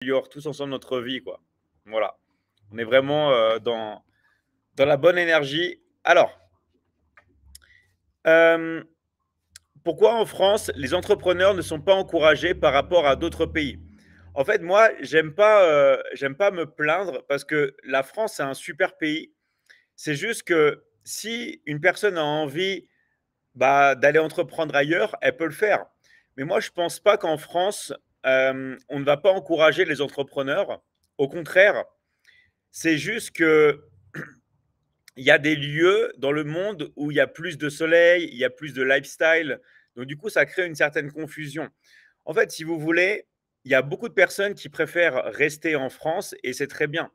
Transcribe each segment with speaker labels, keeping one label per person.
Speaker 1: améliore tous ensemble notre vie, quoi. Voilà. On est vraiment dans la bonne énergie. Alors, euh, pourquoi en France, les entrepreneurs ne sont pas encouragés par rapport à d'autres pays? En fait, moi, j'aime pas me plaindre parce que la France, c'est un super pays. C'est juste que si une personne a envie d'aller entreprendre ailleurs, elle peut le faire. Mais moi, je pense pas qu'en France, on ne va pas encourager les entrepreneurs. Au contraire, c'est juste que il y a des lieux dans le monde où il y a plus de soleil, il y a plus de lifestyle. Donc, du coup, ça crée une certaine confusion. En fait, si vous voulez, il y a beaucoup de personnes qui préfèrent rester en France et c'est très bien.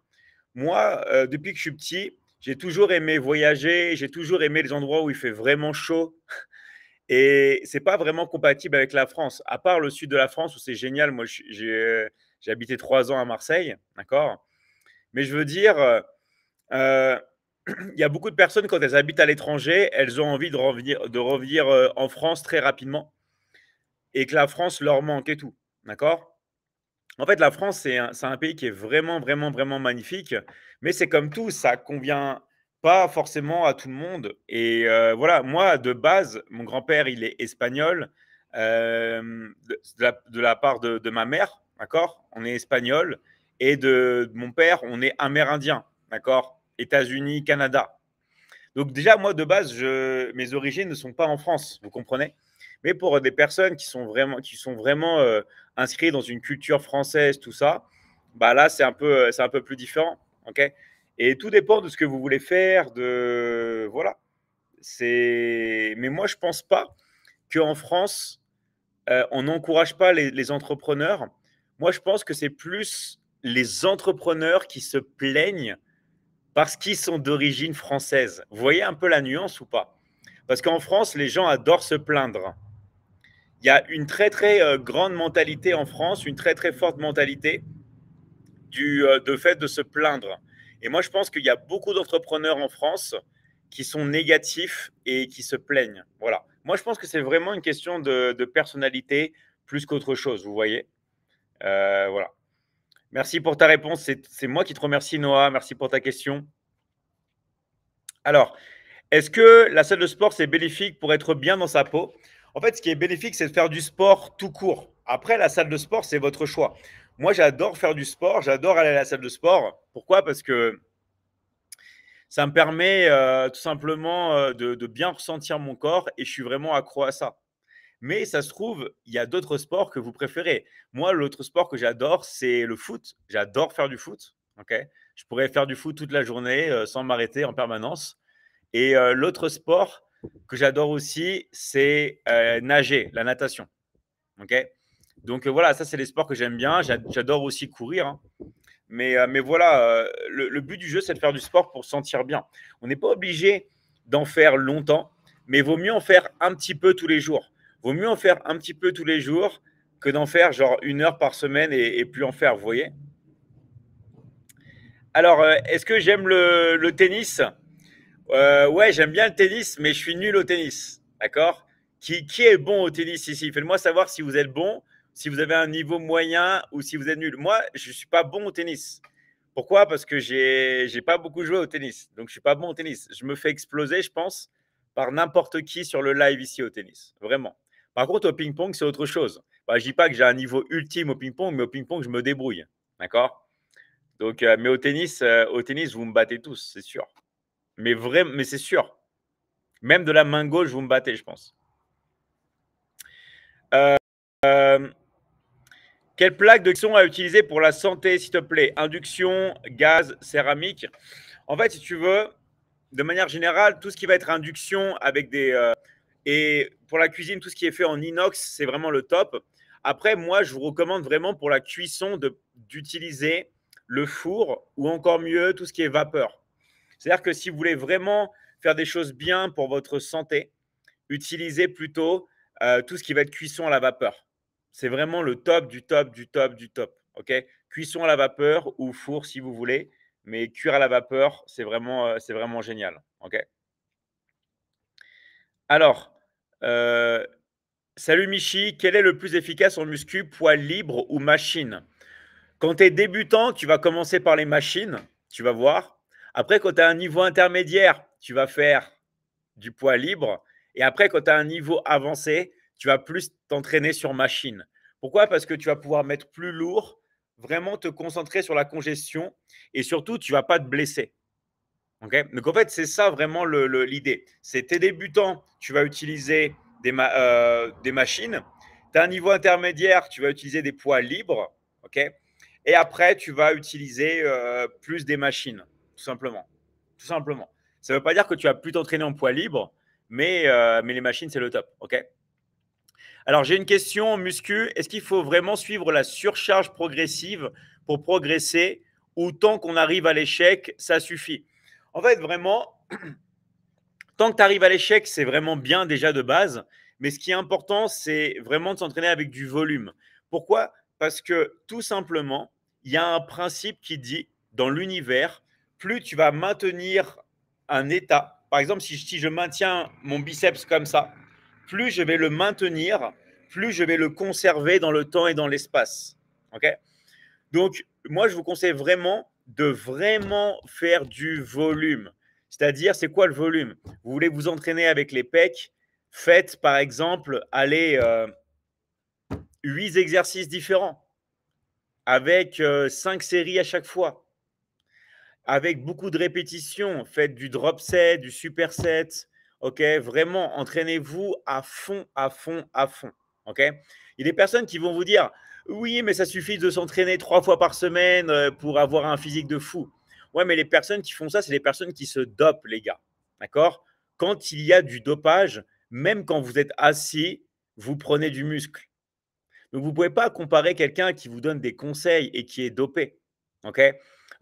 Speaker 1: Moi, depuis que je suis petit, j'ai toujours aimé voyager, j'ai toujours aimé les endroits où il fait vraiment chaud. Et c'est pas vraiment compatible avec la France, à part le sud de la France où c'est génial. Moi, j'ai habité 3 ans à Marseille, d'accord. Mais je veux dire, euh, il y a beaucoup de personnes, quand elles habitent à l'étranger, elles ont envie de revenir en France très rapidement et que la France leur manque et tout. D'accord. En fait, la France, c'est un pays qui est vraiment, vraiment, vraiment magnifique. Mais c'est comme tout, ça convient pas forcément à tout le monde. Et voilà, moi, de base, mon grand-père, il est espagnol de la part de ma mère. D'accord. On est espagnol. Et de mon père, on est amérindien. D'accord. États-Unis, Canada. Donc déjà, moi, de base, mes origines ne sont pas en France, vous comprenez? Mais pour des personnes qui sont vraiment inscrites dans une culture française, tout ça, bah là, c'est un peu plus différent, ok? Et tout dépend de ce que vous voulez faire, voilà. Mais moi, je pense pas qu'en France, on n'encourage pas les entrepreneurs. Moi, je pense que c'est plus les entrepreneurs qui se plaignent parce qu'ils sont d'origine française. Vous voyez un peu la nuance ou pas? Parce qu'en France, les gens adorent se plaindre. Il y a une très très grande mentalité en France, une très très forte mentalité de fait de se plaindre. Et moi, je pense qu'il y a beaucoup d'entrepreneurs en France qui sont négatifs et qui se plaignent. Voilà. Moi, je pense que c'est vraiment une question de personnalité plus qu'autre chose, vous voyez. Voilà. Merci pour ta réponse. C'est moi qui te remercie, Noah. Merci pour ta question. Alors, est-ce que la salle de sport, c'est bénéfique pour être bien dans sa peau? En fait, ce qui est bénéfique, c'est de faire du sport tout court. Après, la salle de sport, c'est votre choix. Moi, j'adore faire du sport, j'adore aller à la salle de sport. Pourquoi? Parce que ça me permet tout simplement de bien ressentir mon corps et je suis vraiment accro à ça. Mais ça se trouve, il y a d'autres sports que vous préférez. Moi, l'autre sport que j'adore, c'est le foot. J'adore faire du foot. Ok. Je pourrais faire du foot toute la journée sans m'arrêter en permanence. Et l'autre sport que j'adore aussi, c'est nager, la natation. Ok. Donc voilà, ça c'est les sports que j'aime bien. J'adore aussi courir, hein. Mais voilà, le but du jeu, c'est de faire du sport pour se sentir bien. On n'est pas obligé d'en faire longtemps, mais vaut mieux en faire un petit peu tous les jours. Vaut mieux en faire un petit peu tous les jours que d'en faire genre 1 heure par semaine et plus en faire, vous voyez. Alors, est-ce que j'aime le tennis? Ouais, j'aime bien le tennis, mais je suis nul au tennis. D'accord. Qui est bon au tennis ici? Faites-moi savoir si vous êtes bon, si vous avez un niveau moyen ou si vous êtes nul. Moi, je ne suis pas bon au tennis. Pourquoi? Parce que j'ai pas beaucoup joué au tennis. Donc, je ne suis pas bon au tennis. Je me fais exploser, je pense, par n'importe qui sur le live ici au tennis. Vraiment. Par contre, au ping-pong, c'est autre chose. Bah, je dis pas que j'ai un niveau ultime au ping-pong, mais au ping-pong, je me débrouille. D'accord. Donc, mais au tennis, vous me battez tous, c'est sûr. Mais c'est sûr. Même de la main gauche, vous me battez, je pense. Euh, euh, quelle plaque de cuisson à utiliser pour la santé, s'il te plaît? Induction, gaz, céramique. En fait, si tu veux, de manière générale, tout ce qui va être induction avec et pour la cuisine, tout ce qui est fait en inox, c'est vraiment le top. Après, moi, je vous recommande vraiment pour la cuisson d'utiliser le four ou encore mieux, tout ce qui est vapeur. C'est-à-dire que si vous voulez vraiment faire des choses bien pour votre santé, utilisez plutôt tout ce qui va être cuisson à la vapeur. C'est vraiment le top du top du top du top. Ok. Cuisson à la vapeur ou four si vous voulez, mais cuire à la vapeur, c'est vraiment génial. Ok. Alors, euh, salut Michi, quel est le plus efficace en muscu, poids libre ou machine? Quand tu es débutant, tu vas commencer par les machines, tu vas voir. Après, quand tu as un niveau intermédiaire, tu vas faire du poids libre. Et après, quand tu as un niveau avancé, tu vas plus t'entraîner sur machine. Pourquoi? Parce que tu vas pouvoir mettre plus lourd, vraiment te concentrer sur la congestion et surtout, tu ne vas pas te blesser. Okay, donc en fait, c'est ça vraiment l'idée. C'est tes débutants, tu vas utiliser des machines. Tu as un niveau intermédiaire, tu vas utiliser des poids libres. Okay, et après, tu vas utiliser plus des machines, tout simplement. Tout simplement. Ça ne veut pas dire que tu vas plus t'entraîner en poids libre, mais les machines, c'est le top. Okay. Alors, j'ai une question, muscu. Est-ce qu'il faut vraiment suivre la surcharge progressive pour progresser ou tant qu'on arrive à l'échec, ça suffit? En fait, vraiment, tant que tu arrives à l'échec, c'est vraiment bien déjà de base. Mais ce qui est important, c'est vraiment de s'entraîner avec du volume. Pourquoi? Parce que tout simplement, il y a un principe qui dit dans l'univers, plus tu vas maintenir un état, par exemple, si je maintiens mon biceps comme ça, plus je vais le maintenir, plus je vais le conserver dans le temps et dans l'espace. Ok? Donc, moi, je vous conseille vraiment de vraiment faire du volume. C'est-à-dire, c'est quoi le volume? Vous voulez vous entraîner avec les pecs, faites par exemple, allez, 8 exercices différents avec 5 séries à chaque fois, avec beaucoup de répétitions. Faites du drop set, du super set. Ok, vraiment, entraînez-vous à fond, à fond, à fond. Ok, il y a des personnes qui vont vous dire oui, mais ça suffit de s'entraîner 3 fois par semaine pour avoir un physique de fou. Ouais, mais les personnes qui font ça, c'est les personnes qui se dopent, les gars. D'accord? Quand il y a du dopage, même quand vous êtes assis, vous prenez du muscle. Donc, vous ne pouvez pas comparer quelqu'un qui vous donne des conseils et qui est dopé. Ok?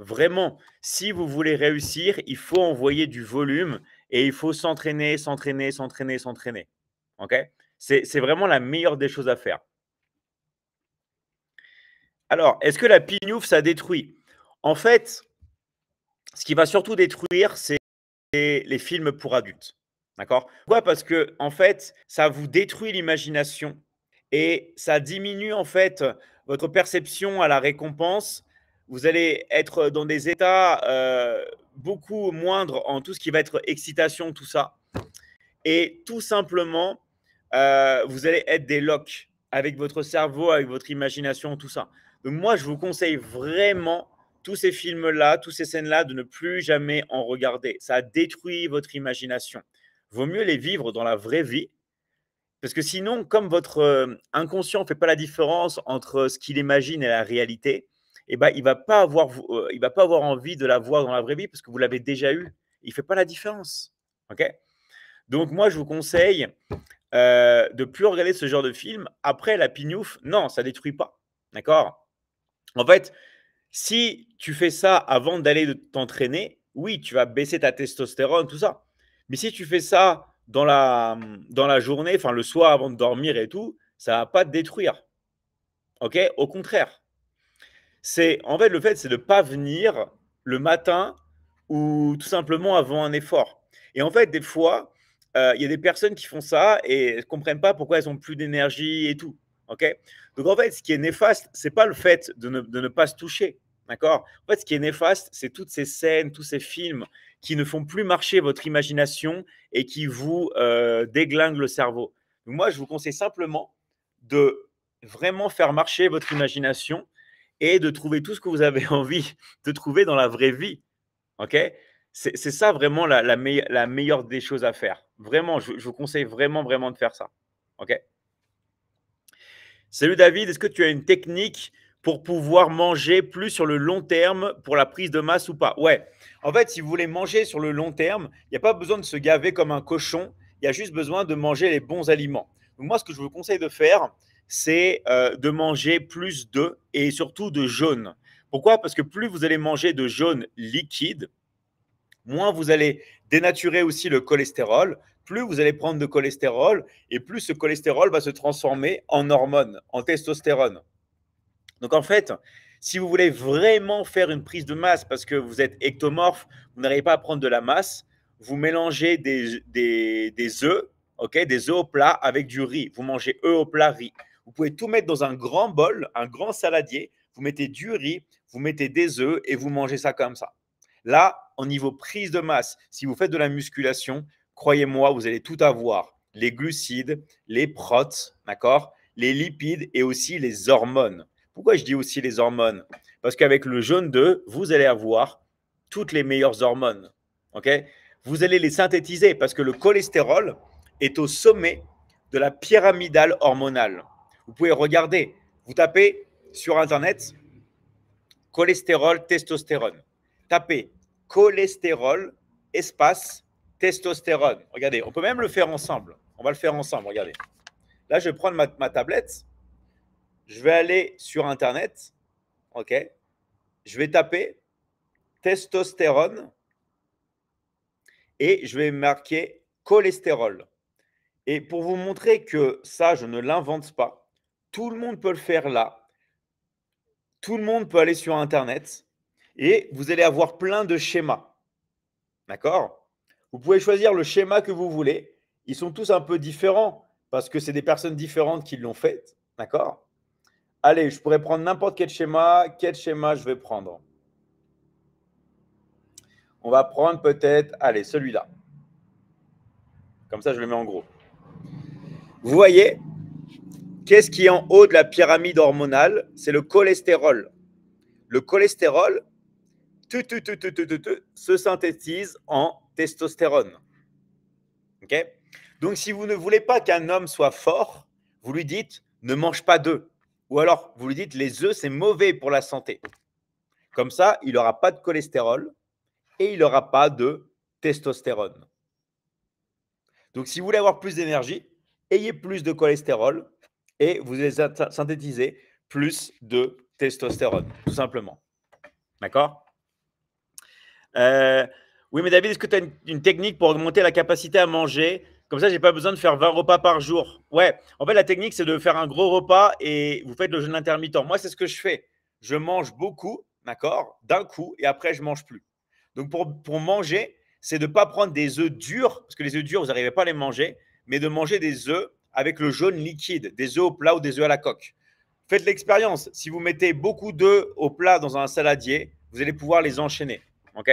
Speaker 1: Vraiment, si vous voulez réussir, il faut envoyer du volume et il faut s'entraîner, s'entraîner, s'entraîner, s'entraîner. Ok? C'est vraiment la meilleure des choses à faire. Alors, est-ce que la pignouf, ça détruit? En fait, ce qui va surtout détruire, c'est les films pour adultes. D'accord? Pourquoi? Parce que, en fait, ça vous détruit l'imagination et ça diminue, en fait, votre perception à la récompense. Vous allez être dans des états beaucoup moindres en tout ce qui va être excitation, tout ça. Et tout simplement, vous allez être des locs avec votre cerveau, avec votre imagination, tout ça. Donc moi, je vous conseille vraiment tous ces films-là, toutes ces scènes-là, de ne plus jamais en regarder. Ça détruit votre imagination. Vaut mieux les vivre dans la vraie vie, parce que sinon, comme votre inconscient ne fait pas la différence entre ce qu'il imagine et la réalité, eh ben, il ne va, il va pas avoir envie de la voir dans la vraie vie, parce que vous l'avez déjà eu. Il ne fait pas la différence. OK? Donc moi, je vous conseille de plus regarder ce genre de film. Après, la pignouf, non, ça détruit pas. D'accord? En fait, si tu fais ça avant d'aller t'entraîner, oui, tu vas baisser ta testostérone, tout ça. Mais si tu fais ça dans la journée, enfin le soir avant de dormir et tout, ça va pas te détruire. OK? Au contraire. C'est en fait, le fait, c'est de ne pas venir le matin ou tout simplement avant un effort. Et en fait, des fois, il y a des personnes qui font ça et ne comprennent pas pourquoi elles ont plus d'énergie et tout. OK? Donc en fait, ce qui est néfaste, c'est pas le fait de ne pas se toucher. D'accord? En fait, ce qui est néfaste, c'est toutes ces scènes, tous ces films qui ne font plus marcher votre imagination et qui vous déglinguent le cerveau. Donc moi, je vous conseille simplement de vraiment faire marcher votre imagination et de trouver tout ce que vous avez envie de trouver dans la vraie vie. OK? C'est ça vraiment la meilleure des choses à faire. Vraiment, je vous conseille vraiment, vraiment de faire ça. OK? Salut David, est-ce que tu as une technique pour pouvoir manger plus sur le long terme pour la prise de masse ou pas? Ouais. En fait, si vous voulez manger sur le long terme, il n'y a pas besoin de se gaver comme un cochon. Il y a juste besoin de manger les bons aliments. Donc moi, ce que je vous conseille de faire, c'est de manger plus d'œufs et surtout de jaune. Pourquoi? Parce que plus vous allez manger de jaune liquide, moins vous allez dénaturer aussi le cholestérol, plus vous allez prendre de cholestérol et plus ce cholestérol va se transformer en hormone, en testostérone. Donc en fait, si vous voulez vraiment faire une prise de masse parce que vous êtes ectomorphe, vous n'arrivez pas à prendre de la masse, vous mélangez des œufs, okay, des œufs au plat avec du riz. Vous mangez œufs au plat, riz. Vous pouvez tout mettre dans un grand bol, un grand saladier. vous mettez du riz, vous mettez des œufs et vous mangez ça comme ça. Là, au niveau prise de masse, si vous faites de la musculation, croyez-moi, vous allez tout avoir. Les glucides, les protes, d'accord, les lipides et aussi les hormones. Pourquoi je dis aussi les hormones? Parce qu'avec le jaune d'œuf, vous allez avoir toutes les meilleures hormones. Ok? Vous allez les synthétiser parce que le cholestérol est au sommet de la pyramidale hormonale. Vous pouvez regarder, vous tapez sur Internet cholestérol, testostérone. Tapez cholestérol, espace, testostérone. Regardez, on peut même le faire ensemble. On va le faire ensemble, regardez. Là, je vais prendre ma tablette. Je vais aller sur Internet. OK. Je vais taper testostérone et je vais marquer cholestérol. Et pour vous montrer que ça, je ne l'invente pas, tout le monde peut le faire là. Tout le monde peut aller sur Internet et vous allez avoir plein de schémas. D'accord? Vous pouvez choisir le schéma que vous voulez. Ils sont tous un peu différents parce que c'est des personnes différentes qui l'ont fait. D'accord? Allez, je pourrais prendre n'importe quel schéma. Quel schéma je vais prendre? On va prendre peut-être, allez, celui-là. Comme ça, je le mets en gros. Vous voyez, qu'est-ce qui est en haut de la pyramide hormonale? C'est le cholestérol. Le cholestérol se synthétise en testostérone. Okay? Donc, si vous ne voulez pas qu'un homme soit fort, vous lui dites ne mange pas d'œufs. Ou alors, vous lui dites les œufs, c'est mauvais pour la santé. Comme ça, il n'aura pas de cholestérol et il n'aura pas de testostérone. Donc, si vous voulez avoir plus d'énergie, ayez plus de cholestérol et vous allez synthétiser plus de testostérone, tout simplement. D'accord? Oui, mais David, est-ce que tu as une technique pour augmenter la capacité à manger? Comme ça, je n'ai pas besoin de faire 20 repas par jour. Ouais, en fait, la technique, c'est de faire un gros repas et vous faites le jeûne intermittent. Moi, c'est ce que je fais. Je mange beaucoup, d'accord, d'un coup, et après, je ne mange plus. Donc, pour manger, c'est de ne pas prendre des œufs durs, parce que les œufs durs, vous n'arrivez pas à les manger, mais de manger des œufs avec le jaune liquide, des œufs au plat ou des œufs à la coque. Faites l'expérience. Si vous mettez beaucoup d'œufs au plat dans un saladier, vous allez pouvoir les enchaîner. OK?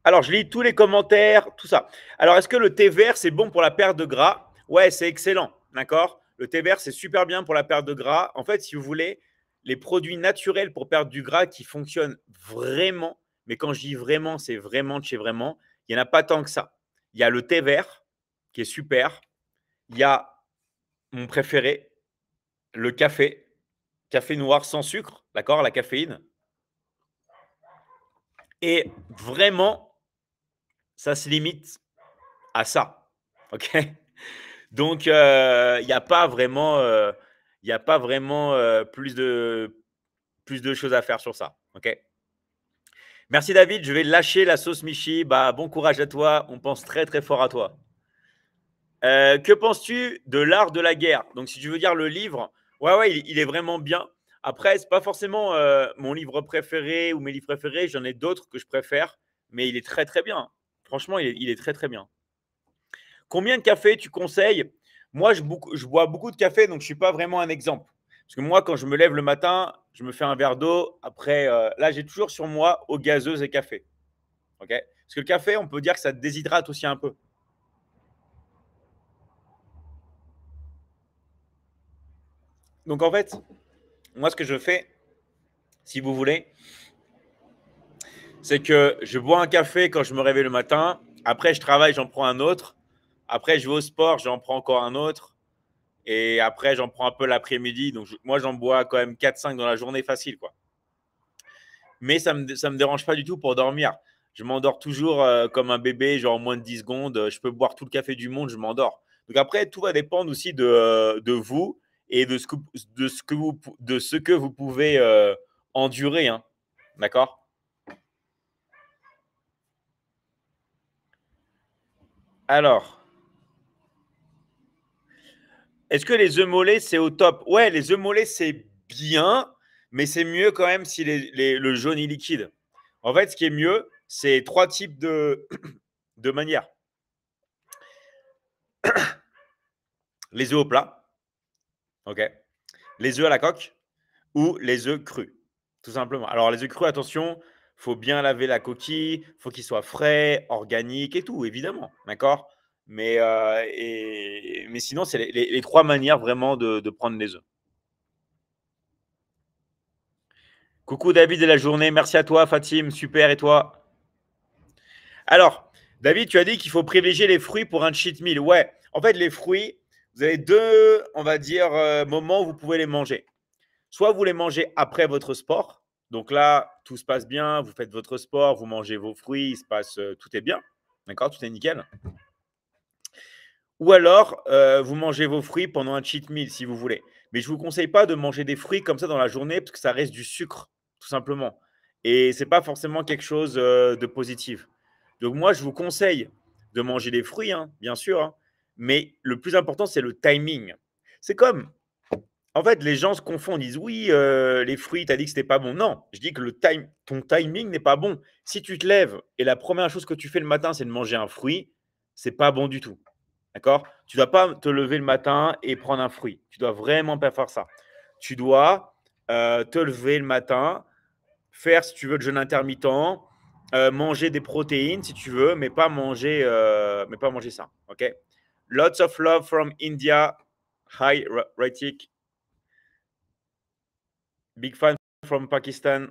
Speaker 1: Alors, je lis tous les commentaires, tout ça. Alors, est-ce que le thé vert, c'est bon pour la perte de gras? Ouais, c'est excellent. D'accord? Le thé vert, c'est super bien pour la perte de gras. En fait, si vous voulez, les produits naturels pour perdre du gras qui fonctionnent vraiment, mais quand je dis vraiment, c'est vraiment de chez vraiment, il n'y en a pas tant que ça. Il y a le thé vert, qui est super. Il y a mon préféré, le café. Café noir sans sucre, d'accord? La caféine. Et vraiment, ça se limite à ça. OK? Donc, il n'y a pas vraiment, plus de choses à faire sur ça. OK? Merci David, je vais lâcher la sauce Michi. Bah, bon courage à toi, on pense très très fort à toi. Que penses-tu de l'art de la guerre? Donc, si tu veux dire le livre, ouais, il est vraiment bien. Après, c'est pas forcément mon livre préféré ou mes livres préférés. J'en ai d'autres que je préfère, mais il est très très bien. Franchement, il est très très bien. Combien de café tu conseilles? Moi, je bois beaucoup de café, donc je ne suis pas vraiment un exemple. Parce que moi, quand je me lève le matin, je me fais un verre d'eau. Après, là, j'ai toujours sur moi eau gazeuse et café. Ok? Parce que le café, on peut dire que ça te déshydrate aussi un peu. Donc, en fait, moi, ce que je fais, si vous voulez, c'est que je bois un café quand je me réveille le matin. Après, je travaille, j'en prends un autre. Après, je vais au sport, j'en prends encore un autre. Et après, j'en prends un peu l'après-midi. Donc, moi, j'en bois quand même 4-5 dans la journée facile, quoi. Mais ça me dérange pas du tout pour dormir. Je m'endors toujours comme un bébé, genre en moins de 10 secondes. Je peux boire tout le café du monde, je m'endors. Donc après, tout va dépendre aussi de vous et de ce que vous pouvez endurer. Hein. D'accord? Alors, est-ce que les œufs mollets, c'est au top? Ouais, les œufs mollets, c'est bien, mais c'est mieux quand même si le jaune est liquide. En fait, ce qui est mieux, c'est trois types de manières. Les œufs au plat, ok. les œufs à la coque ou les œufs crus, tout simplement. Alors les œufs crus, attention, faut bien laver la coquille, faut qu'ils soient frais, organiques et tout, évidemment, d'accord? Mais sinon, c'est les 3 manières vraiment de prendre les œufs. Coucou David de la journée, merci à toi Fatim, super et toi? Alors, David, tu as dit qu'il faut privilégier les fruits pour un cheat meal. Ouais, en fait, les fruits, vous avez deux, on va dire, moments où vous pouvez les manger. Soit vous les mangez après votre sport. Donc là, tout se passe bien, vous faites votre sport, vous mangez vos fruits, il se passe, tout est bien. D'accord, tout est nickel. Ou alors, vous mangez vos fruits pendant un cheat meal si vous voulez. Mais je ne vous conseille pas de manger des fruits comme ça dans la journée parce que ça reste du sucre, tout simplement. Et ce n'est pas forcément quelque chose de positif. Donc moi, je vous conseille de manger des fruits, hein, bien sûr. Hein, mais le plus important, c'est le timing. C'est comme, en fait, les gens se confondent, ils disent oui, les fruits, tu as dit que c'était pas bon. Non, je dis que ton timing n'est pas bon. Si tu te lèves et la première chose que tu fais le matin, c'est de manger un fruit, c'est pas bon du tout. D'accord? Tu ne dois pas te lever le matin et prendre un fruit. Tu dois vraiment pas faire ça. Tu dois te lever le matin, faire, si tu veux, le jeûne intermittent, manger des protéines si tu veux, mais pas manger ça. OK? Lots of love from India. Hi, Raitik. Big fan from Pakistan.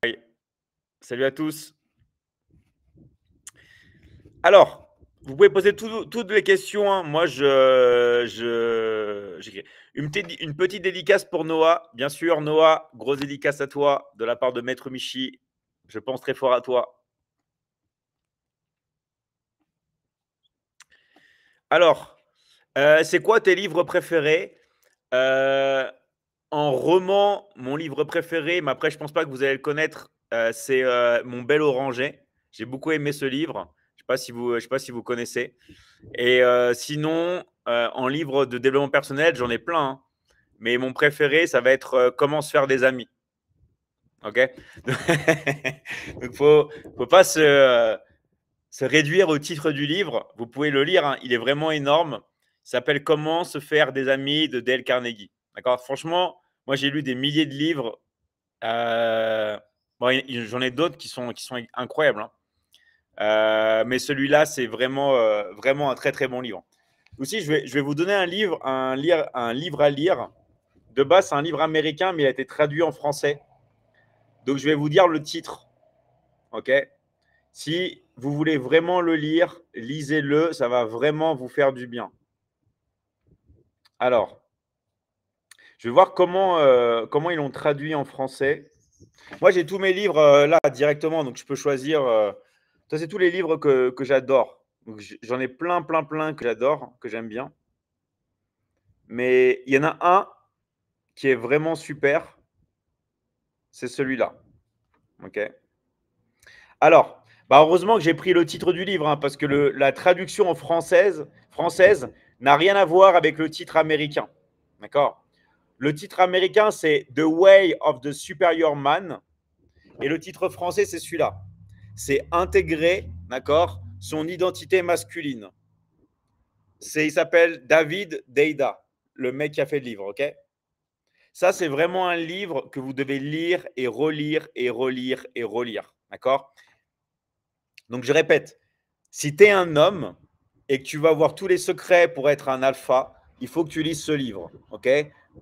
Speaker 1: Hi. Salut à tous. Alors, vous pouvez poser toutes les questions. Hein. Moi, j'écris. Une petite dédicace pour Noah. Bien sûr, Noah, grosse dédicace à toi de la part de Maître Michi. Je pense très fort à toi. Alors, c'est quoi tes livres préférés? En roman, mon livre préféré, mais après, je pense pas que vous allez le connaître, c'est Mon Bel Oranger. J'ai beaucoup aimé ce livre. Je sais pas si vous connaissez. Et sinon, en livre de développement personnel, j'en ai plein. Hein. Mais mon préféré, ça va être Comment se faire des amis. OK? Donc, faut pas se réduire au titre du livre. Vous pouvez le lire, hein, il est vraiment énorme. Il s'appelle Comment se faire des amis de Dale Carnegie. D'accord? Franchement, moi, j'ai lu des milliers de livres. Bon, j'en ai d'autres qui sont incroyables. Hein. Mais celui-là, c'est vraiment un très très bon livre. Aussi, je vais vous donner un livre à lire. De base, c'est un livre américain, mais il a été traduit en français. Donc, je vais vous dire le titre. OK? Si vous voulez vraiment le lire, lisez-le. Ça va vraiment vous faire du bien. Alors, je vais voir comment ils l'ont traduit en français. Moi, j'ai tous mes livres là directement, donc je peux choisir. Ça, c'est tous les livres que j'adore. J'en ai plein, plein, plein que j'adore, que j'aime bien. Mais il y en a un qui est vraiment super. C'est celui-là. OK? Alors, bah heureusement que j'ai pris le titre du livre, hein, parce que la traduction en française n'a rien à voir avec le titre américain. D'accord? Le titre américain, c'est The Way of the Superior Man. Et le titre français, c'est celui-là. C'est intégrer, d'accord, son identité masculine. Il s'appelle David Deida, le mec qui a fait le livre, ok? Ça, c'est vraiment un livre que vous devez lire et relire et relire et relire, d'accord? Donc, je répète, si tu es un homme et que tu vas voir tous les secrets pour être un alpha, il faut que tu lises ce livre, ok?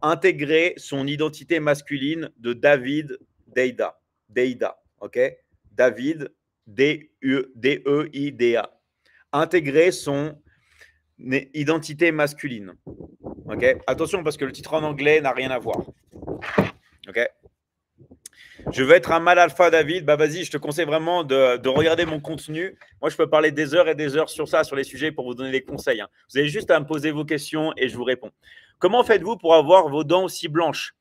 Speaker 1: Intégrer son identité masculine de David Deida. Deida, ok? David, D-E-I-D-A. Intégrer son identité masculine. Ok? Attention parce que le titre en anglais n'a rien à voir. Ok? Je veux être un mal alpha, David. Bah vas-y, je te conseille vraiment de regarder mon contenu. Moi, je peux parler des heures et des heures sur ça, sur les sujets pour vous donner des conseils. Hein. Vous avez juste à me poser vos questions et je vous réponds. Comment faites-vous pour avoir vos dents aussi blanches?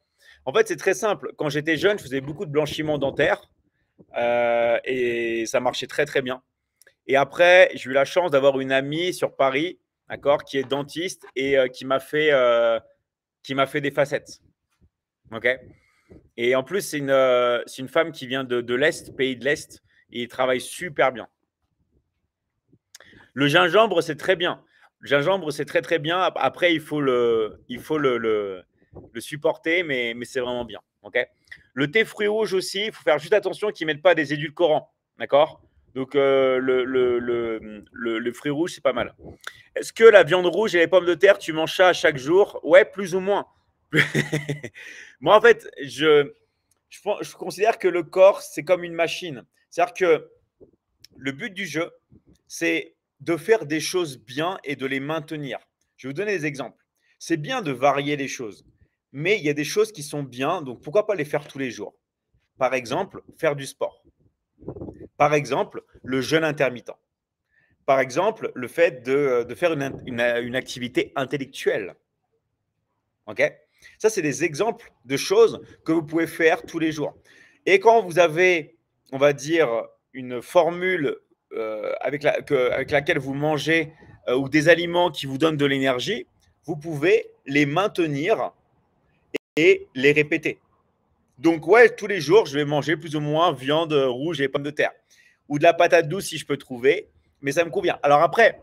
Speaker 1: En fait, c'est très simple. Quand j'étais jeune, je faisais beaucoup de blanchiment dentaire et ça marchait très très bien. Et après, j'ai eu la chance d'avoir une amie sur Paris, d'accord, qui est dentiste et qui m'a fait des facettes. Ok. Et en plus, c'est une femme qui vient de l'Est, pays de l'Est, et il travaille super bien. Le gingembre, c'est très bien. Le gingembre, c'est très très bien. Après, il faut le supporter, mais c'est vraiment bien. Okay, le thé fruits rouges aussi, il faut faire juste attention qu'ils ne mettent pas des édulcorants. D'accord. Donc, le fruit rouge, c'est pas mal. Est-ce que la viande rouge et les pommes de terre, tu manges ça chaque jour? Ouais, plus ou moins. Moi, en fait, je considère que le corps, c'est comme une machine. C'est-à-dire que le but du jeu, c'est de faire des choses bien et de les maintenir. Je vais vous donner des exemples. C'est bien de varier les choses, mais il y a des choses qui sont bien, donc pourquoi pas les faire tous les jours? Par exemple, faire du sport. Par exemple, le jeûne intermittent. Par exemple, le fait de faire une activité intellectuelle. Ok. Ça, c'est des exemples de choses que vous pouvez faire tous les jours. Et quand vous avez, on va dire, une formule avec laquelle vous mangez ou des aliments qui vous donnent de l'énergie, vous pouvez les maintenir et les répéter. Donc, ouais, tous les jours, je vais manger plus ou moins viande rouge et pommes de terre. Ou de la patate douce si je peux trouver, mais ça me convient. Alors après,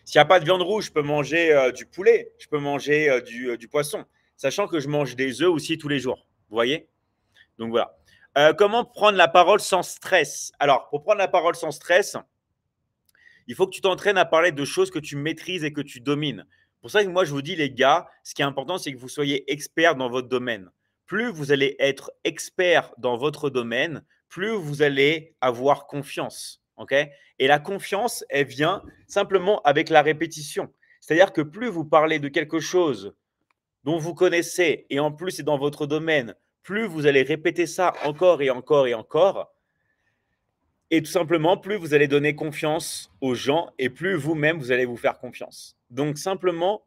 Speaker 1: s'il n'y a pas de viande rouge, je peux manger du poulet, je peux manger du poisson, sachant que je mange des œufs aussi tous les jours. Vous voyez? Donc voilà. Comment prendre la parole sans stress? Alors, pour prendre la parole sans stress, il faut que tu t'entraînes à parler de choses que tu maîtrises et que tu domines. Pour ça que moi, je vous dis, les gars, ce qui est important, c'est que vous soyez expert dans votre domaine. Plus vous allez être expert dans votre domaine, plus vous allez avoir confiance. Okay, et la confiance, elle vient simplement avec la répétition. C'est-à-dire que plus vous parlez de quelque chose dont vous connaissez et en plus c'est dans votre domaine, plus vous allez répéter ça encore et encore et encore. Et tout simplement, plus vous allez donner confiance aux gens et plus vous-même, vous allez vous faire confiance. Donc, simplement,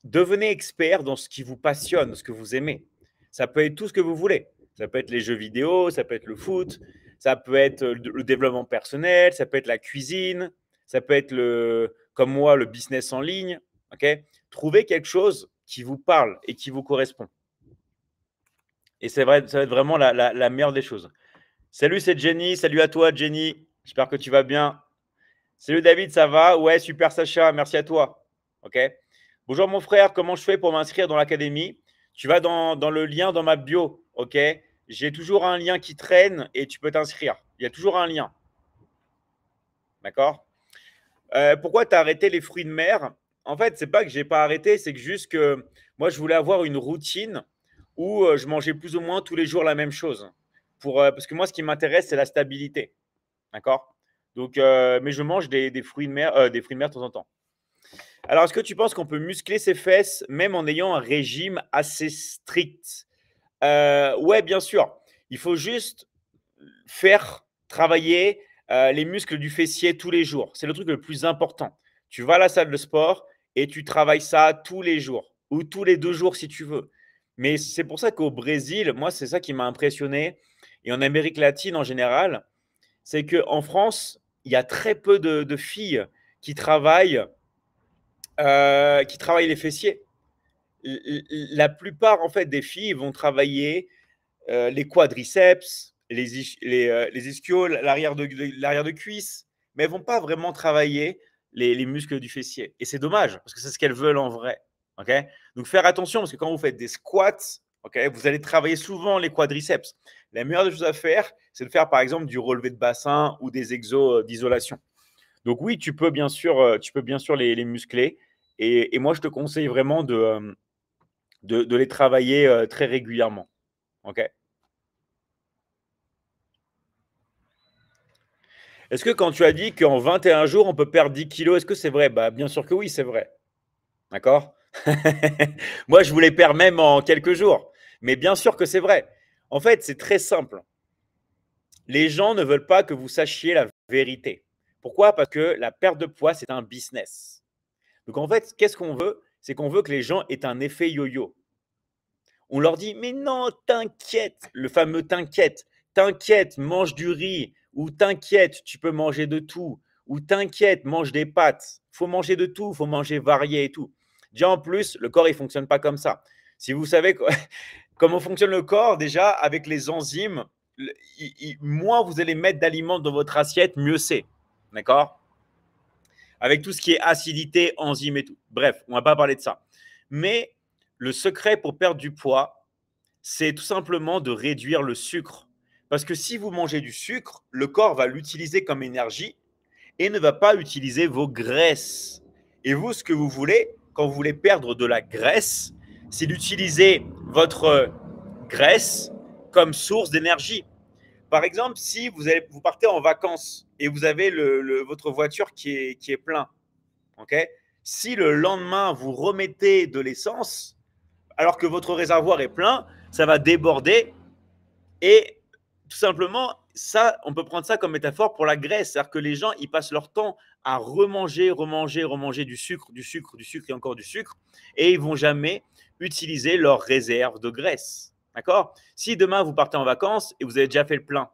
Speaker 1: devenez expert dans ce qui vous passionne, ce que vous aimez. Ça peut être tout ce que vous voulez. Ça peut être les jeux vidéo, ça peut être le foot, ça peut être le développement personnel, ça peut être la cuisine, ça peut être, comme moi, le business en ligne. Okay, trouvez quelque chose qui vous parle et qui vous correspond. Et c'est vrai, ça va être vraiment la meilleure des choses. Salut, c'est Jenny. Salut à toi, Jenny. J'espère que tu vas bien. Salut David, ça va? Ouais, super Sacha, merci à toi. Ok. Bonjour mon frère, comment je fais pour m'inscrire dans l'académie? Tu vas dans le lien dans ma bio. Ok. J'ai toujours un lien qui traîne et tu peux t'inscrire. Il y a toujours un lien. D'accord? Pourquoi tu as arrêté les fruits de mer? En fait, c'est pas que j'ai pas arrêté, c'est que juste que moi, je voulais avoir une routine où je mangeais plus ou moins tous les jours la même chose. Parce que moi, ce qui m'intéresse, c'est la stabilité. D'accord? Donc, mais je mange des fruits de mer de temps en temps. Alors, est-ce que tu penses qu'on peut muscler ses fesses même en ayant un régime assez strict? Ouais, bien sûr. Il faut juste faire travailler les muscles du fessier tous les jours. C'est le truc le plus important. Tu vas à la salle de sport et tu travailles ça tous les jours ou tous les 2 jours si tu veux. Mais c'est pour ça qu'au Brésil, moi, c'est ça qui m'a impressionné et en Amérique latine en général, c'est qu'en France, il y a très peu de filles qui travaillent les fessiers. La plupart en fait des filles vont travailler les quadriceps, les ischios, l'arrière de cuisse, mais elles vont pas vraiment travailler les muscles du fessier. Et c'est dommage, parce que c'est ce qu'elles veulent en vrai. Okay, donc, faire attention, parce que quand vous faites des squats, okay, vous allez travailler souvent les quadriceps. La meilleure des choses à faire, c'est de faire, par exemple, du relevé de bassin ou des exos d'isolation. Donc, oui, tu peux bien sûr les muscler. Et moi, je te conseille vraiment de les travailler très régulièrement. Okay. Est-ce que quand tu as dit qu'en 21 jours, on peut perdre 10 kilos, est-ce que c'est vrai? Bah, bien sûr que oui, c'est vrai. D'accord? Moi, je voulais perdre même en quelques jours. Mais bien sûr que c'est vrai. En fait, c'est très simple. Les gens ne veulent pas que vous sachiez la vérité. Pourquoi? Parce que la perte de poids, c'est un business. Donc, en fait, qu'est-ce qu'on veut? C'est qu'on veut que les gens aient un effet yo-yo. On leur dit, mais non, t'inquiète, le fameux t'inquiète, mange du riz, ou t'inquiète, tu peux manger de tout, ou t'inquiète, mange des pâtes. Il faut manger de tout, il faut manger varié et tout. Déjà, en plus, le corps, il ne fonctionne pas comme ça. Si vous savez comment fonctionne le corps, déjà, avec les enzymes, moins vous allez mettre d'aliments dans votre assiette, mieux c'est. D'accord? Avec tout ce qui est acidité, enzymes et tout. Bref, on ne va pas parler de ça. Mais Le secret pour perdre du poids, c'est tout simplement de réduire le sucre. Parce que si vous mangez du sucre, le corps va l'utiliser comme énergie et ne va pas utiliser vos graisses. Et vous, ce que vous voulez, quand vous voulez perdre de la graisse, c'est d'utiliser votre graisse comme source d'énergie. Par exemple, si vous partez en vacances et vous avez votre voiture qui est plein, ok, si le lendemain vous remettez de l'essence, alors que votre réservoir est plein, ça va déborder et tout simplement, ça, on peut prendre ça comme métaphore pour la graisse. C'est-à-dire que les gens, ils passent leur temps à remanger du sucre, du sucre, du sucre et encore du sucre, et ils vont jamais utiliser leur réserve de graisse. D'accord? Si demain vous partez en vacances et vous avez déjà fait le plein,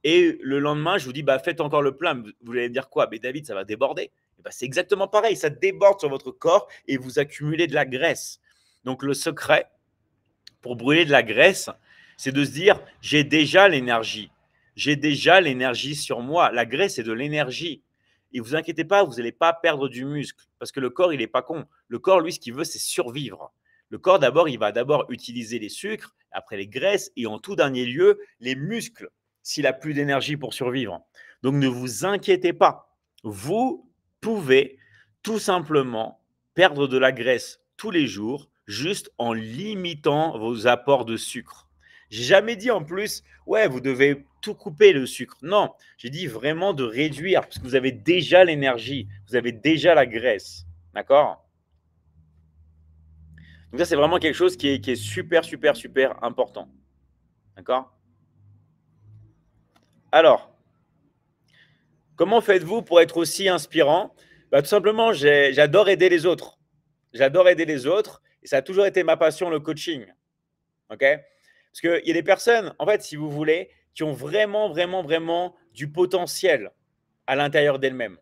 Speaker 1: et le lendemain, je vous dis, bah, faites encore le plein, vous allez me dire quoi? Mais David, ça va déborder. Et bah, c'est exactement pareil, ça déborde sur votre corps et vous accumulez de la graisse. Donc le secret pour brûler de la graisse, c'est de se dire, j'ai déjà l'énergie. J'ai déjà l'énergie sur moi. La graisse, c'est de l'énergie. Et vous inquiétez pas, vous n'allez pas perdre du muscle. Parce que le corps, il n'est pas con. Le corps, lui, ce qu'il veut, c'est survivre. Le corps, d'abord, il va d'abord utiliser les sucres, après les graisses, et en tout dernier lieu, les muscles, s'il n'a plus d'énergie pour survivre. Donc, ne vous inquiétez pas. Vous pouvez tout simplement perdre de la graisse tous les jours juste en limitant vos apports de sucre. J'ai jamais dit en plus, ouais, vous devez tout couper le sucre. Non, j'ai dit vraiment de réduire, parce que vous avez déjà l'énergie, vous avez déjà la graisse. D'accord? Donc ça, c'est vraiment quelque chose qui est super, super, super important. D'accord? Alors, comment faites-vous pour être aussi inspirant? Bah, tout simplement, j'adore aider les autres. J'adore aider les autres, et ça a toujours été ma passion, le coaching. OK? Parce qu'il y a des personnes, en fait, si vous voulez, qui ont vraiment, vraiment, vraiment du potentiel à l'intérieur d'elles-mêmes.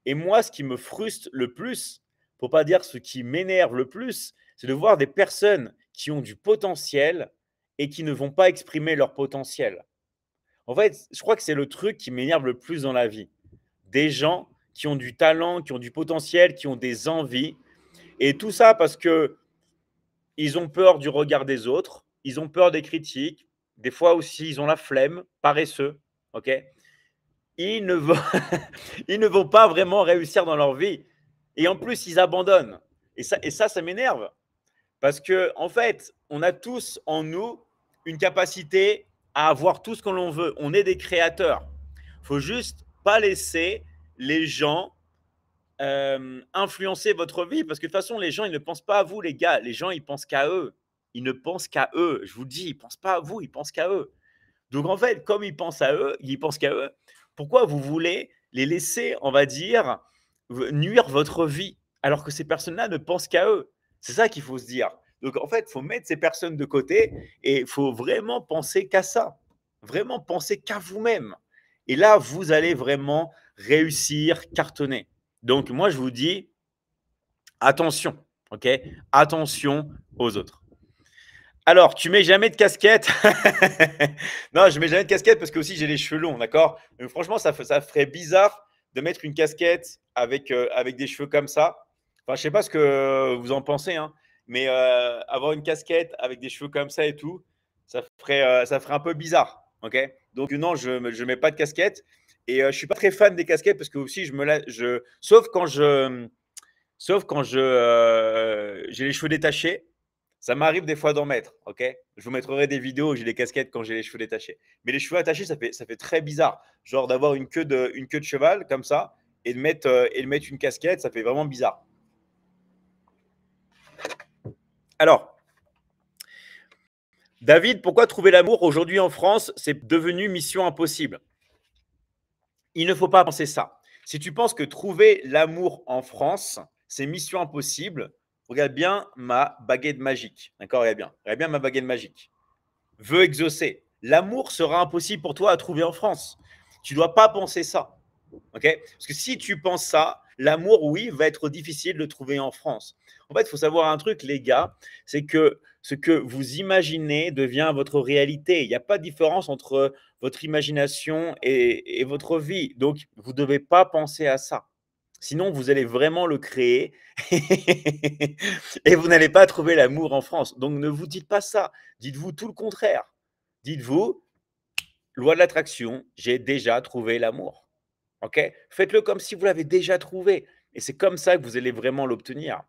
Speaker 1: Et moi, ce qui me frustre le plus, pour pas dire ce qui m'énerve le plus, c'est de voir des personnes qui ont du potentiel et qui ne vont pas exprimer leur potentiel. En fait, je crois que c'est le truc qui m'énerve le plus dans la vie. Des gens qui ont du talent, qui ont du potentiel, qui ont des envies. Et tout ça parce que ils ont peur du regard des autres, ils ont peur des critiques, des fois aussi ils ont la flemme, paresseux, ok? Ils ne vont, ils ne vont pas vraiment réussir dans leur vie. Et en plus, ils abandonnent. Ça m'énerve. Parce que, en fait, on a tous en nous une capacité à avoir tout ce que l'on veut. On est des créateurs. Il faut juste pas laisser les gens influencer votre vie. Parce que de toute façon, les gens, ils ne pensent pas à vous, les gars. Les gens, ils pensent qu'à eux. Ils ne pensent qu'à eux. Je vous le dis, ils ne pensent pas à vous, ils pensent qu'à eux. Donc, en fait, comme ils pensent à eux, ils pensent qu'à eux, pourquoi vous voulez les laisser, on va dire, nuire votre vie alors que ces personnes-là ne pensent qu'à eux? C'est ça qu'il faut se dire. Donc, en fait, il faut mettre ces personnes de côté et il faut vraiment penser qu'à ça. Vraiment penser qu'à vous-même. Et là, vous allez vraiment réussir, cartonner. Donc, moi, je vous dis, attention, ok? Attention aux autres. Alors, tu mets jamais de casquette? Non, je mets jamais de casquette parce que aussi j'ai les cheveux longs, d'accord? Donc, franchement, ça ferait bizarre de mettre une casquette avec des cheveux comme ça. Enfin, je sais pas ce que vous en pensez, hein, mais avoir une casquette avec des cheveux comme ça et tout, ça ferait un peu bizarre, ok? Donc non, je mets pas de casquette et je suis pas très fan des casquettes parce que aussi sauf quand j'ai les cheveux détachés. Ça m'arrive des fois d'en mettre, ok? Je vous mettrai des vidéos où j'ai des casquettes quand j'ai les cheveux détachés. Mais les cheveux attachés, ça fait très bizarre. Genre d'avoir une queue de cheval comme ça et de mettre une casquette, ça fait vraiment bizarre. Alors, David, pourquoi trouver l'amour aujourd'hui en France, c'est devenu mission impossible? Il ne faut pas penser ça. Si tu penses que trouver l'amour en France, c'est mission impossible, regarde bien ma baguette magique. D'accord? Regarde bien ma baguette magique. Veut exaucer. L'amour sera impossible pour toi à trouver en France. Tu ne dois pas penser ça. Okay? Parce que si tu penses ça, l'amour, oui, va être difficile de trouver en France. En fait, il faut savoir un truc, les gars, c'est que ce que vous imaginez devient votre réalité. Il n'y a pas de différence entre votre imagination et votre vie. Donc, vous ne devez pas penser à ça. Sinon, vous allez vraiment le créer et vous n'allez pas trouver l'amour en France. Donc, ne vous dites pas ça. Dites-vous tout le contraire. Dites-vous, loi de l'attraction, j'ai déjà trouvé l'amour. OK? Faites-le comme si vous l'avez déjà trouvé et c'est comme ça que vous allez vraiment l'obtenir.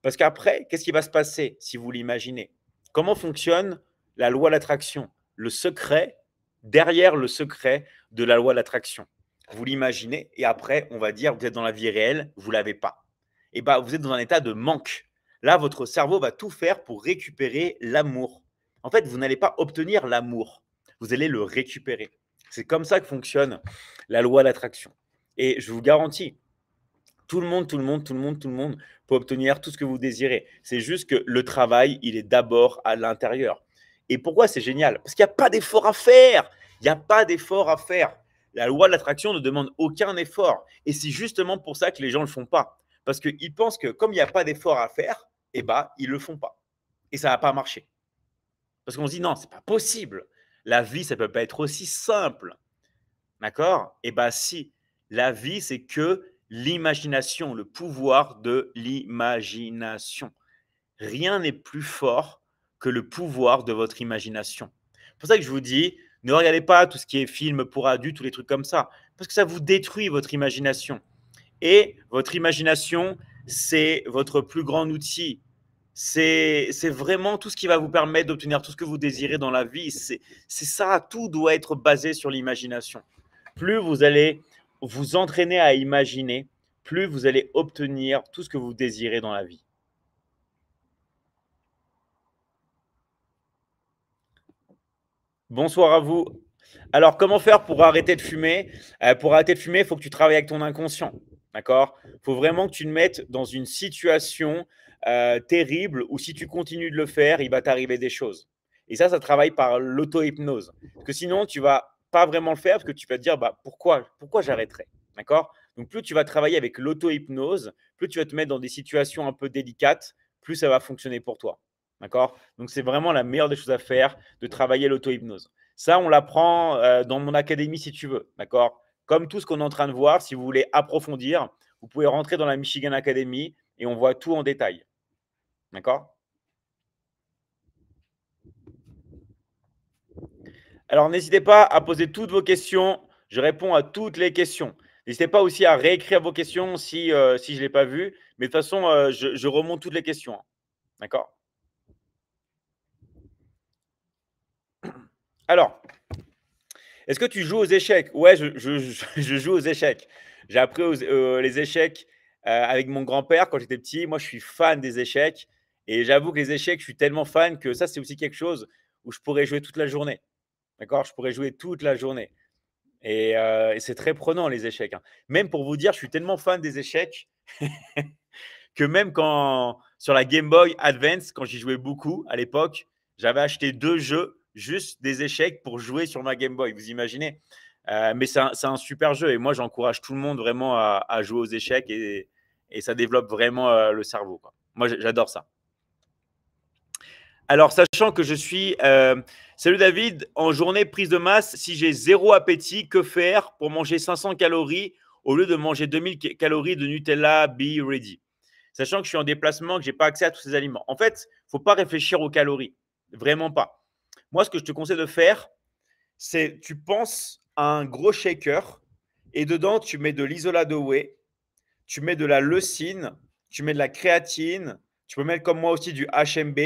Speaker 1: Parce qu'après, qu'est-ce qui va se passer si vous l'imaginez? Comment fonctionne la loi de l'attraction? Le secret, derrière le secret de la loi de l'attraction. Vous l'imaginez et après, on va dire, vous êtes dans la vie réelle, vous ne l'avez pas. Et bien, vous êtes dans un état de manque. Là, votre cerveau va tout faire pour récupérer l'amour. En fait, vous n'allez pas obtenir l'amour, vous allez le récupérer. C'est comme ça que fonctionne la loi de l'attraction. Et je vous garantis, tout le monde, tout le monde, tout le monde, tout le monde peut obtenir tout ce que vous désirez. C'est juste que le travail, il est d'abord à l'intérieur. Et pourquoi c'est génial? Parce qu'il n'y a pas d'effort à faire. Il n'y a pas d'effort à faire. La loi de l'attraction ne demande aucun effort. Et c'est justement pour ça que les gens ne le font pas. Parce qu'ils pensent que comme il n'y a pas d'effort à faire, eh ben, ils ne le font pas. Et ça ne va pas marcher. Parce qu'on se dit non, c'est pas possible. La vie, ça ne peut pas être aussi simple. D'accord? Eh bien, si. La vie, c'est que l'imagination, le pouvoir de l'imagination. Rien n'est plus fort que le pouvoir de votre imagination. C'est pour ça que je vous dis, ne regardez pas tout ce qui est film pour adultes ou les trucs comme ça, parce que ça vous détruit votre imagination. Et votre imagination, c'est votre plus grand outil. C'est vraiment tout ce qui va vous permettre d'obtenir tout ce que vous désirez dans la vie. C'est ça, tout doit être basé sur l'imagination. Plus vous allez vous entraîner à imaginer, plus vous allez obtenir tout ce que vous désirez dans la vie. Bonsoir à vous. Alors, comment faire pour arrêter de fumer? Pour arrêter de fumer, il faut que tu travailles avec ton inconscient. D'accord? Il faut vraiment que tu te mettes dans une situation terrible où si tu continues de le faire, il va t'arriver des choses. Et ça travaille par l'auto-hypnose. Parce que sinon, tu vas pas vraiment le faire parce que tu vas te dire bah, pourquoi j'arrêterais? D'accord? Donc, plus tu vas travailler avec l'auto-hypnose, plus tu vas te mettre dans des situations un peu délicates, plus ça va fonctionner pour toi. D'accord? Donc, c'est vraiment la meilleure des choses à faire de travailler l'auto-hypnose. Ça, on l'apprend dans mon académie si tu veux. D'accord? Comme tout ce qu'on est en train de voir, si vous voulez approfondir, vous pouvez rentrer dans la Michigan Academy et on voit tout en détail. D'accord? Alors, n'hésitez pas à poser toutes vos questions. Je réponds à toutes les questions. N'hésitez pas aussi à réécrire vos questions si je ne l'ai pas vu. Mais de toute façon, je remonte toutes les questions. Hein. D'accord? Alors, est-ce que tu joues aux échecs? Ouais, je joue aux échecs. J'ai appris les échecs avec mon grand-père quand j'étais petit. Moi, je suis fan des échecs. Et j'avoue que les échecs, je suis tellement fan que ça, c'est aussi quelque chose où je pourrais jouer toute la journée. D'accord? Je pourrais jouer toute la journée. Et c'est très prenant, les échecs. Hein. Même pour vous dire, je suis tellement fan des échecs que même quand sur la Game Boy Advance, quand j'y jouais beaucoup à l'époque, j'avais acheté 2 jeux, juste des échecs pour jouer sur ma Game Boy. Vous imaginez? Mais c'est un super jeu et moi, j'encourage tout le monde vraiment à jouer aux échecs et ça développe vraiment le cerveau. Quoi. Moi, j'adore ça. Alors, sachant que je suis salut David, en journée prise de masse, si j'ai zéro appétit, que faire pour manger 500 calories au lieu de manger 2000 calories de Nutella Be Ready? Sachant que je suis en déplacement, que je n'ai pas accès à tous ces aliments. En fait, il ne faut pas réfléchir aux calories. Vraiment pas. Moi, ce que je te conseille de faire, c'est tu penses à un gros shaker et dedans, tu mets de l'isola de whey, tu mets de la leucine, tu mets de la créatine, tu peux mettre comme moi aussi du HMB,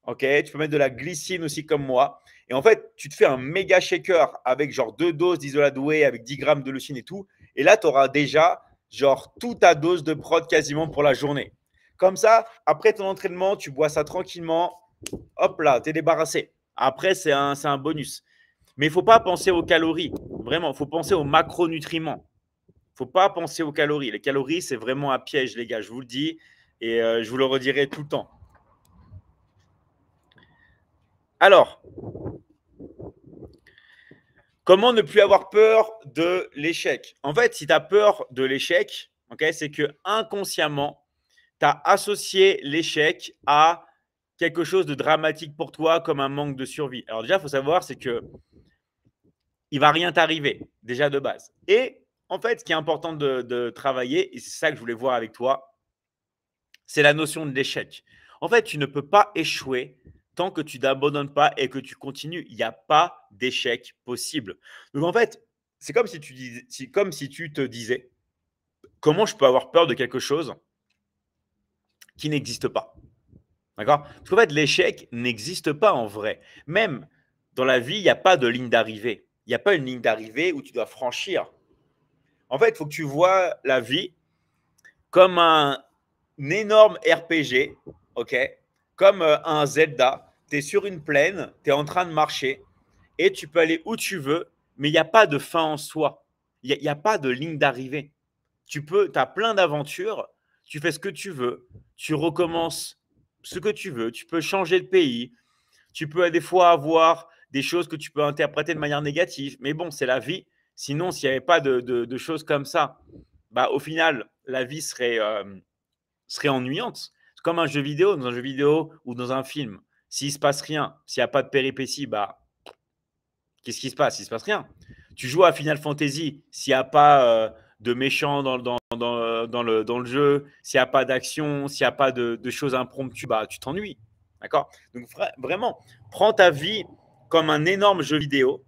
Speaker 1: ok? Tu peux mettre de la glycine aussi comme moi. Et en fait, tu te fais un méga shaker avec genre 2 doses d'isola de whey avec 10 grammes de leucine et tout. Et là, tu auras déjà genre toute ta dose de prod quasiment pour la journée. Comme ça, après ton entraînement, tu bois ça tranquillement. Hop là, tu es débarrassé. Après, c'est un bonus. Mais il ne faut pas penser aux calories. Vraiment, il faut penser aux macronutriments. Il ne faut pas penser aux calories. Les calories, c'est vraiment un piège, les gars. Je vous le dis et je vous le redirai tout le temps. Alors, comment ne plus avoir peur de l'échec? En fait, si tu as peur de l'échec, okay, c'est que inconsciemment, tu as associé l'échec à quelque chose de dramatique pour toi, comme un manque de survie. Alors déjà, il faut savoir, c'est que il va rien t'arriver, déjà de base. Et en fait, ce qui est important de travailler, et c'est ça que je voulais voir avec toi, c'est la notion de l'échec. En fait, tu ne peux pas échouer tant que tu n'abandonnes pas et que tu continues. Il n'y a pas d'échec possible. Donc, en fait, c'est comme si comme si tu te disais, comment je peux avoir peur de quelque chose qui n'existe pas? D'accord? Parce qu'en fait, l'échec n'existe pas en vrai. Même dans la vie, il n'y a pas de ligne d'arrivée. Il n'y a pas une ligne d'arrivée où tu dois franchir. En fait, il faut que tu vois la vie comme un énorme RPG, ok? Comme un Zelda. Tu es sur une plaine, tu es en train de marcher et tu peux aller où tu veux, mais il n'y a pas de fin en soi. Il n'y a pas de ligne d'arrivée. Tu as plein d'aventures, tu fais ce que tu veux, tu recommences ce que tu veux, tu peux changer de pays, tu peux des fois avoir des choses que tu peux interpréter de manière négative, mais bon, c'est la vie. Sinon, s'il n'y avait pas de choses comme ça, bah, au final, la vie serait ennuyante. C'est comme un jeu vidéo, dans un jeu vidéo ou dans un film. S'il ne se passe rien, s'il n'y a pas de péripéties, bah, qu'est-ce qui se passe? Il ne se passe rien. Tu joues à Final Fantasy, s'il n'y a pas de méchants dans le jeu, s'il n'y a pas d'action, s'il n'y a pas de choses impromptues, bah, tu t'ennuies. D'accord? Donc vraiment, prends ta vie comme un énorme jeu vidéo,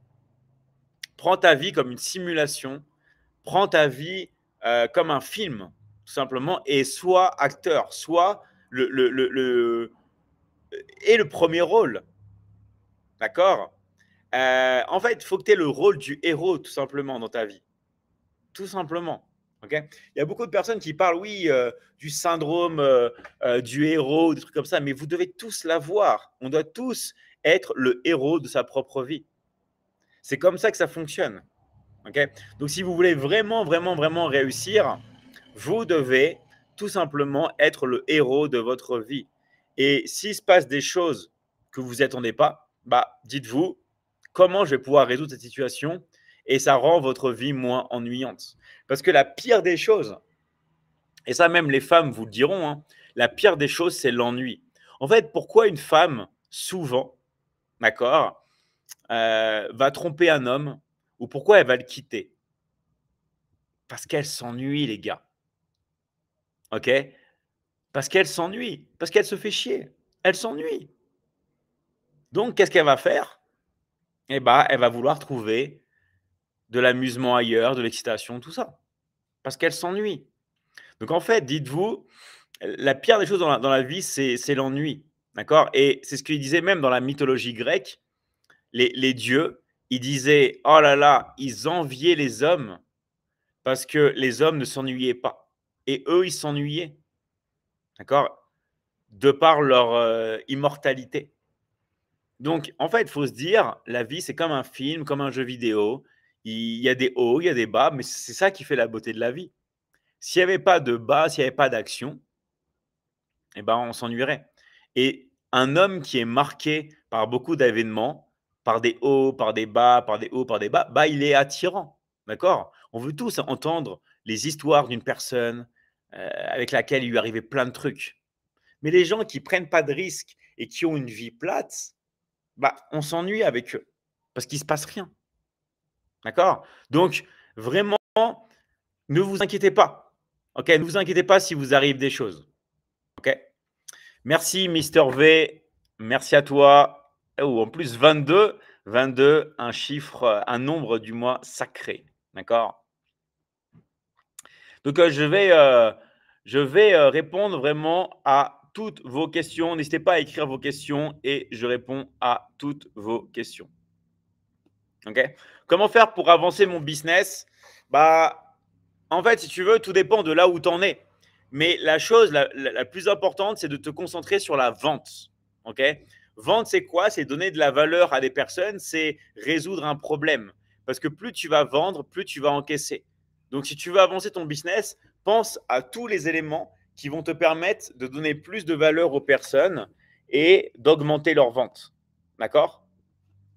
Speaker 1: prends ta vie comme une simulation, prends ta vie comme un film, tout simplement, et sois acteur, sois le premier rôle. D'accord? En fait, il faut que tu aies le rôle du héros, tout simplement, dans ta vie. Tout simplement. Okay, il y a beaucoup de personnes qui parlent, oui, du syndrome du héros, des trucs comme ça, mais vous devez tous l'avoir. On doit tous être le héros de sa propre vie. C'est comme ça que ça fonctionne. Okay, donc, si vous voulez vraiment, vraiment, vraiment réussir, vous devez tout simplement être le héros de votre vie. Et s'il se passe des choses que vous n'y attendez pas, bah, dites-vous, comment je vais pouvoir résoudre cette situation? Et ça rend votre vie moins ennuyante. Parce que la pire des choses, et ça même les femmes vous le diront, hein, la pire des choses, c'est l'ennui. En fait, pourquoi une femme, souvent, d'accord, va tromper un homme ou pourquoi elle va le quitter? Parce qu'elle s'ennuie, les gars. OK? Parce qu'elle s'ennuie, parce qu'elle se fait chier. Elle s'ennuie. Donc, qu'est-ce qu'elle va faire? Eh ben, elle va vouloir trouver de l'amusement ailleurs, de l'excitation, tout ça. Parce qu'elle s'ennuie. Donc, en fait, dites-vous, la pire des choses dans la vie, c'est l'ennui. D'accord? Et c'est ce qu'il disait même dans la mythologie grecque. Les dieux, ils disaient, oh là là, ils enviaient les hommes parce que les hommes ne s'ennuyaient pas. Et eux, ils s'ennuyaient. D'accord? De par leur immortalité. Donc, en fait, il faut se dire, la vie, c'est comme un film, comme un jeu vidéo. Il y a des hauts, il y a des bas, mais c'est ça qui fait la beauté de la vie. S'il n'y avait pas de bas, s'il n'y avait pas d'action, eh ben, on s'ennuierait. Et un homme qui est marqué par beaucoup d'événements, par des hauts, par des bas, par des hauts, par des bas, bah, il est attirant. D'accord? On veut tous entendre les histoires d'une personne avec laquelle il lui arrivait plein de trucs. Mais les gens qui prennent pas de risques et qui ont une vie plate, bah, on s'ennuie avec eux parce qu'il ne se passe rien. D'accord? Donc, vraiment, ne vous inquiétez pas. OK? Ne vous inquiétez pas si vous arrive des choses. OK? Merci, Mister V. Merci à toi. Oh, en plus, 22, 22, un chiffre, un nombre du mois sacré. D'accord? Donc, je vais répondre vraiment à toutes vos questions. N'hésitez pas à écrire vos questions et je réponds à toutes vos questions. OK? Comment faire pour avancer mon business? Bah, en fait, si tu veux, tout dépend de là où tu en es. Mais la chose la plus importante, c'est de te concentrer sur la vente. OK? Vendre, c'est quoi? C'est donner de la valeur à des personnes, c'est résoudre un problème. Parce que plus tu vas vendre, plus tu vas encaisser. Donc, si tu veux avancer ton business, pense à tous les éléments qui vont te permettre de donner plus de valeur aux personnes et d'augmenter leurs ventes. D'accord?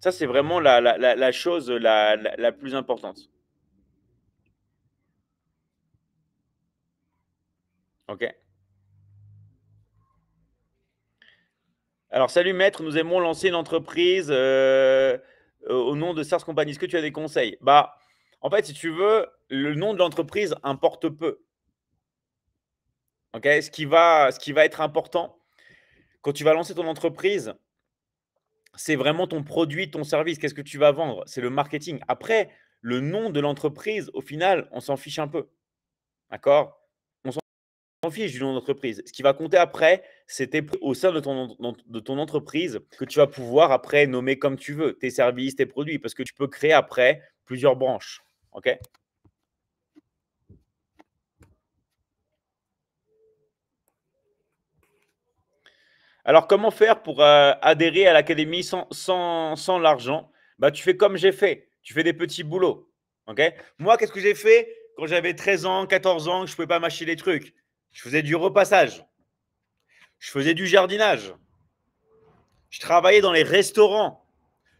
Speaker 1: Ça, c'est vraiment la chose la plus importante. OK? Alors, salut maître, nous aimons lancer une entreprise au nom de SaaS Company. Est-ce que tu as des conseils? Bah, En fait, si tu veux, le nom de l'entreprise importe peu. Ok, ce qui va être important quand tu vas lancer ton entreprise, c'est vraiment ton produit, ton service. Qu'est-ce que tu vas vendre? C'est le marketing. Après, le nom de l'entreprise, au final, on s'en fiche un peu. D'accord? On s'en fiche du nom d'entreprise. Ce qui va compter après, c'est au sein de ton entreprise que tu vas pouvoir après nommer comme tu veux tes services, tes produits, parce que tu peux créer après plusieurs branches. OK? Alors, comment faire pour adhérer à l'académie sans l'argent? Bah, tu fais comme j'ai fait. Tu fais des petits boulots. OK? Moi, qu'est-ce que j'ai fait quand j'avais 13 ans, 14 ans, que je ne pouvais pas m'acheter des trucs? Je faisais du repassage. Je faisais du jardinage. Je travaillais dans les restaurants.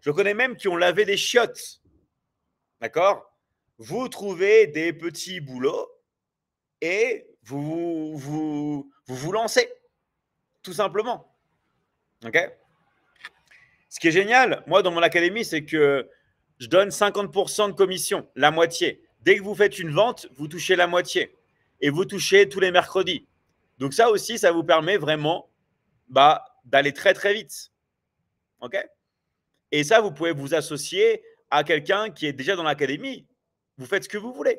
Speaker 1: Je connais même qui ont lavé des chiottes. D'accord? Vous trouvez des petits boulots et vous lancez, tout simplement. OK? Ce qui est génial, moi, dans mon académie, c'est que je donne 50% de commission, la moitié. Dès que vous faites une vente, vous touchez la moitié. Et vous touchez tous les mercredis. Donc ça aussi, ça vous permet vraiment d'aller très, très vite. OK? Et ça, vous pouvez vous associer à quelqu'un qui est déjà dans l'académie. Vous faites ce que vous voulez.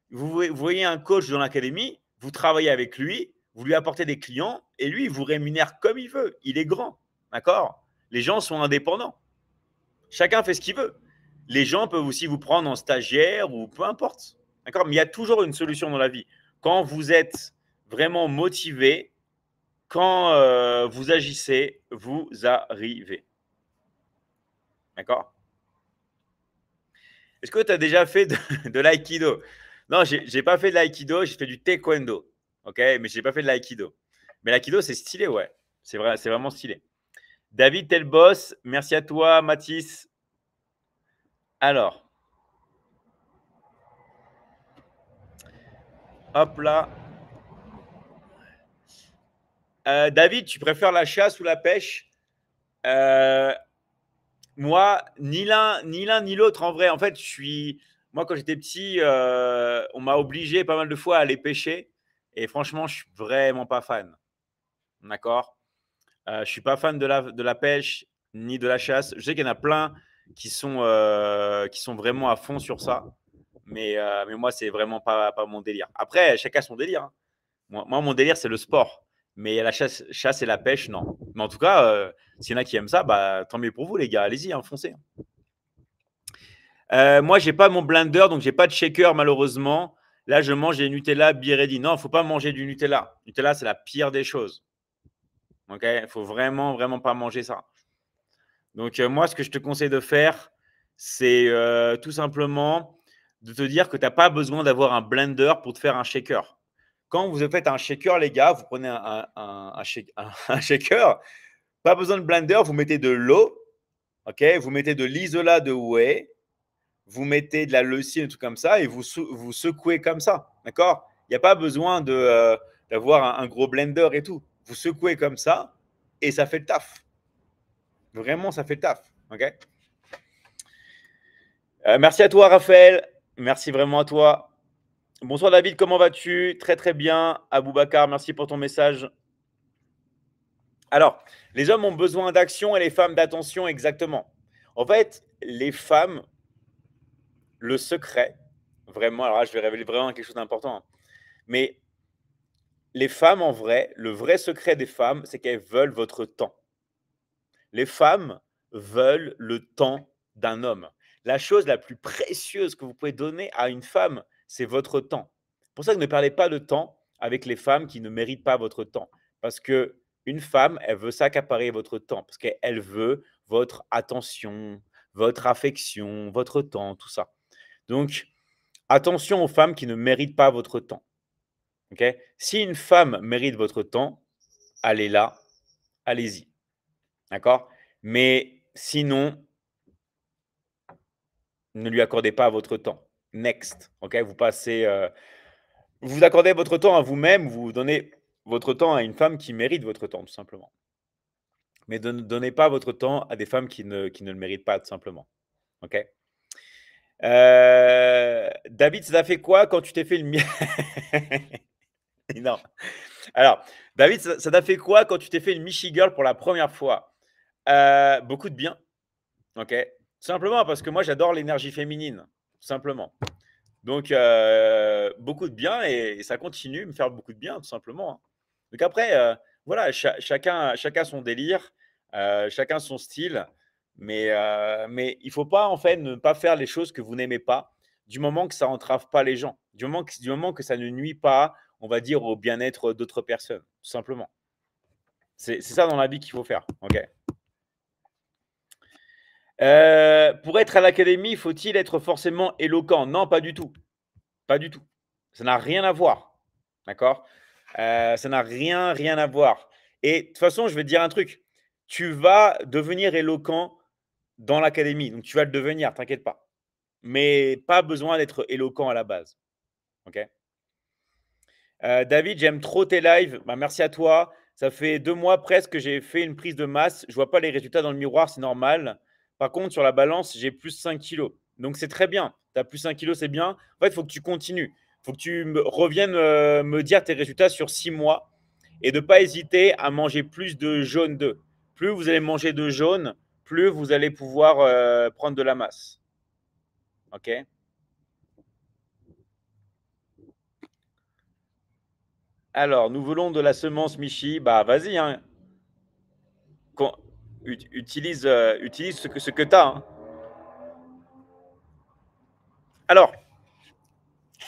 Speaker 1: Vous voyez un coach dans l'académie, vous travaillez avec lui, vous lui apportez des clients et lui, il vous rémunère comme il veut. Il est grand. D'accord? Les gens sont indépendants. Chacun fait ce qu'il veut. Les gens peuvent aussi vous prendre en stagiaire ou peu importe. D'accord? Mais il y a toujours une solution dans la vie. Quand vous êtes vraiment motivé, quand vous agissez, vous arrivez. D'accord? Est-ce que tu as déjà fait de l'aïkido? Non, j'ai pas fait de l'aïkido, j'ai fait du taekwondo. OK? Mais j'ai pas fait de l'aïkido. Mais l'aïkido, c'est stylé, ouais. C'est vrai, c'est vraiment stylé. David Telbos, merci à toi, Mathis. Alors, hop là. David, tu préfères la chasse ou la pêche? Euh, Moi, ni l'un ni l'autre en vrai. En fait, moi quand j'étais petit, on m'a obligé pas mal de fois à aller pêcher. Et franchement, je suis vraiment pas fan. D'accord? Je suis pas fan de la pêche ni de la chasse. Je sais qu'il y en a plein qui sont vraiment à fond sur ça. Mais moi, c'est vraiment pas mon délire. Après, chacun son délire, hein. Moi, mon délire, c'est le sport. Mais la chasse et la pêche, non. Mais en tout cas, s'il y en a qui aiment ça, bah, tant mieux pour vous, les gars. Allez-y, hein, foncez. Moi, j'ai pas mon blender, donc j'ai pas de shaker, malheureusement. Là, je mange des Nutella Be Ready. Non, il ne faut pas manger du Nutella. Nutella, c'est la pire des choses. Ok? Il faut vraiment, vraiment pas manger ça. Donc, moi, ce que je te conseille de faire, c'est tout simplement de te dire que tu n'as pas besoin d'avoir un blender pour te faire un shaker. Quand vous faites un shaker, les gars, vous prenez un shaker, pas besoin de blender, vous mettez de l'eau, ok, vous mettez de l'isolat de whey, vous mettez de la leucine, tout comme ça, et vous secouez comme ça, d'accord? Il n'y a pas besoin d'avoir un gros blender et tout. Vous secouez comme ça, et ça fait le taf. Vraiment, ça fait le taf, ok? Merci à toi, Raphaël. Merci vraiment à toi. Bonsoir, David. Comment vas-tu? Très, très bien. Aboubacar, merci pour ton message. Alors, les hommes ont besoin d'action et les femmes d'attention, exactement. En fait, les femmes, le secret, vraiment, alors là, je vais révéler vraiment quelque chose d'important, hein, mais les femmes, en vrai, le vrai secret des femmes, c'est qu'elles veulent votre temps. Les femmes veulent le temps d'un homme. La chose la plus précieuse que vous pouvez donner à une femme, c'est votre temps. C'est pour ça que ne parlez pas de temps avec les femmes qui ne méritent pas votre temps. Parce que une femme, elle veut s'accaparer votre temps. Parce qu'elle veut votre attention, votre affection, votre temps, tout ça. Donc, attention aux femmes qui ne méritent pas votre temps. Ok? Si une femme mérite votre temps, allez là, allez-y. D'accord? Mais sinon, ne lui accordez pas votre temps. Next. OK? Vous accordez votre temps à vous-même, vous donnez votre temps à une femme qui mérite votre temps, tout simplement. Mais ne donnez pas votre temps à des femmes qui ne le méritent pas, tout simplement. OK? David, ça t'a fait quoi quand tu t'es fait le Non. Alors, David, ça t'a fait quoi quand tu t'es fait une Michi Girl pour la première fois? Beaucoup de bien, OK. Tout simplement parce que moi, j'adore l'énergie féminine, tout simplement. Donc, beaucoup de bien et ça continue de me faire beaucoup de bien, tout simplement, hein. Donc après, voilà, chacun son délire, chacun son style, mais il faut pas, en fait, ne pas faire les choses que vous n'aimez pas, du moment que ça entrave pas les gens, du moment que ça ne nuit pas, on va dire, au bien-être d'autres personnes, tout simplement. C'est ça dans la vie qu'il faut faire, OK? Pour être à l'académie, faut-il être forcément éloquent? Non, pas du tout, pas du tout. Ça n'a rien à voir, d'accord? Ça n'a rien à voir et de toute façon, je vais te dire un truc, tu vas devenir éloquent dans l'académie, donc tu vas le devenir, t'inquiète pas. Mais pas besoin d'être éloquent à la base, OK? David, j'aime trop tes lives. Bah, merci à toi. Ça fait 2 mois presque que j'ai fait une prise de masse. Je vois pas les résultats dans le miroir, c'est normal. Par contre, sur la balance, j'ai plus 5 kilos. Donc c'est très bien. Tu as plus 5 kilos, c'est bien. En fait, il faut que tu continues. Il faut que tu reviennes me dire tes résultats sur 6 mois et de ne pas hésiter à manger plus de jaune d'œuf. Plus vous allez manger de jaune, plus vous allez pouvoir prendre de la masse. OK? Alors, nous voulons de la semence Michi. Bah, vas-y, hein. Utilise ce que tu as, hein. Alors,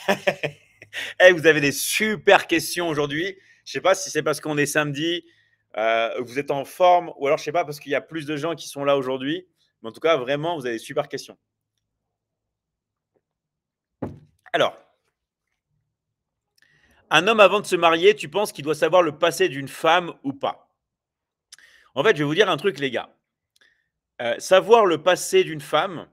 Speaker 1: vous avez des super questions aujourd'hui. Je ne sais pas si c'est parce qu'on est samedi, vous êtes en forme, ou alors je ne sais pas parce qu'il y a plus de gens qui sont là aujourd'hui. Mais en tout cas, vraiment, vous avez des super questions. Alors, un homme avant de se marier, tu penses qu'il doit savoir le passé d'une femme ou pas? En fait, je vais vous dire un truc, les gars. Savoir le passé d'une femme,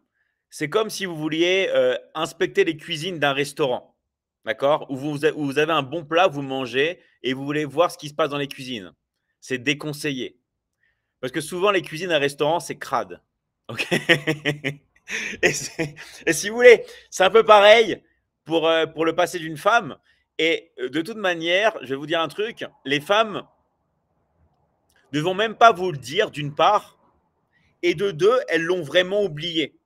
Speaker 1: c'est comme si vous vouliez inspecter les cuisines d'un restaurant, d'accord? Où vous avez un bon plat, vous mangez et vous voulez voir ce qui se passe dans les cuisines. C'est déconseillé. Parce que souvent, les cuisines d'un restaurant, c'est crade. Ok. Et si vous voulez, c'est un peu pareil pour le passé d'une femme. Et de toute manière, je vais vous dire un truc, les femmes ne vont même pas vous le dire d'une part, et de deux, elles l'ont vraiment oublié.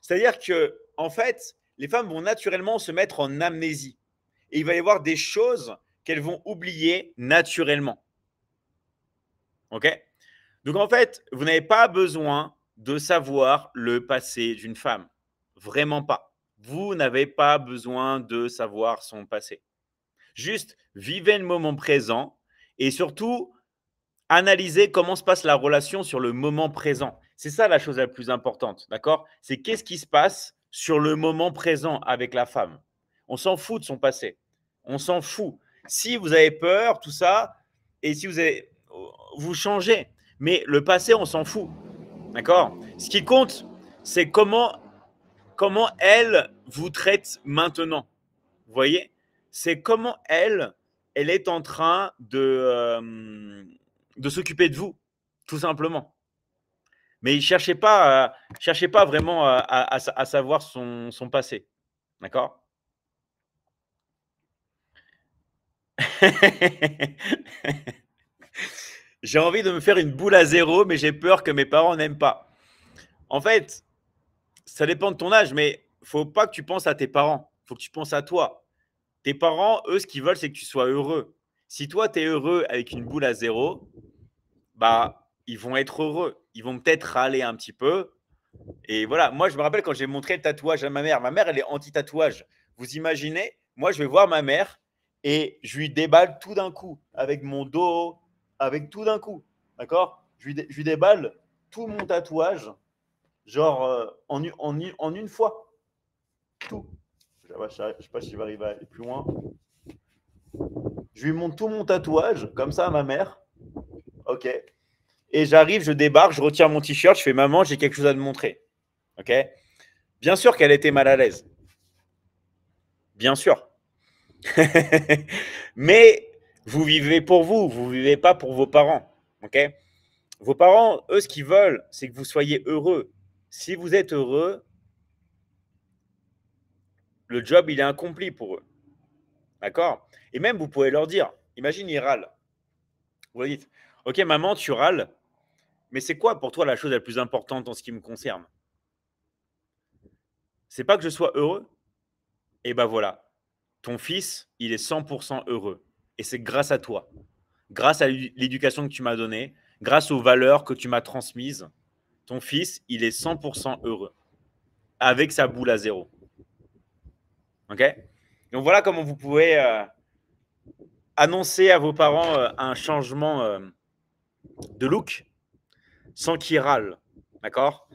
Speaker 1: C'est-à-dire que, en fait, les femmes vont naturellement se mettre en amnésie. Et il va y avoir des choses qu'elles vont oublier naturellement. OK? Donc, en fait, vous n'avez pas besoin de savoir le passé d'une femme. Vraiment pas. Vous n'avez pas besoin de savoir son passé. Juste vivez le moment présent et surtout analysez comment se passe la relation sur le moment présent. C'est ça la chose la plus importante, d'accord? C'est qu'est-ce qui se passe sur le moment présent avec la femme. On s'en fout de son passé. On s'en fout. Si vous avez peur, tout ça, et si vous changez. Mais le passé, on s'en fout, d'accord? Ce qui compte, c'est comment elle vous traite maintenant. Vous voyez? C'est comment elle est en train de s'occuper de vous, tout simplement. Mais cherchez pas vraiment à savoir son passé. D'accord? J'ai envie de me faire une boule à zéro, mais j'ai peur que mes parents n'aiment pas. En fait, ça dépend de ton âge, mais faut pas que tu penses à tes parents. Faut que tu penses à toi. Tes parents, eux, ce qu'ils veulent, c'est que tu sois heureux. Si toi, tu es heureux avec une boule à zéro, bah, ils vont être heureux. Ils vont peut-être râler un petit peu. Et voilà, moi, je me rappelle quand j'ai montré le tatouage à ma mère. Ma mère, elle est anti-tatouage. Vous imaginez, moi, je vais voir ma mère et je lui déballe tout d'un coup, avec mon dos, avec tout d'un coup. D'accord? Je lui déballe tout mon tatouage, genre en une fois. Tout. Je ne sais pas si je vais arriver à aller plus loin. Je lui montre tout mon tatouage, comme ça à ma mère. OK. Et j'arrive, je débarque, je retire mon t-shirt, je fais maman, j'ai quelque chose à te montrer. OK? Bien sûr qu'elle était mal à l'aise. Bien sûr. Mais vous vivez pour vous, vous ne vivez pas pour vos parents. OK? Vos parents, eux, ce qu'ils veulent, c'est que vous soyez heureux. Si vous êtes heureux, le job, il est accompli pour eux. D'accord? Et même, vous pouvez leur dire, imagine, ils râlent. Vous leur dites, OK, maman, tu râles, mais c'est quoi pour toi la chose la plus importante en ce qui me concerne? C'est pas que je sois heureux? Et ben voilà, ton fils, il est 100% heureux. Et c'est grâce à toi, grâce à l'éducation que tu m'as donnée, grâce aux valeurs que tu m'as transmises. Ton fils, il est 100% heureux avec sa boule à zéro. OK? Donc voilà comment vous pouvez annoncer à vos parents un changement de look sans qu'ils râlent. D'accord?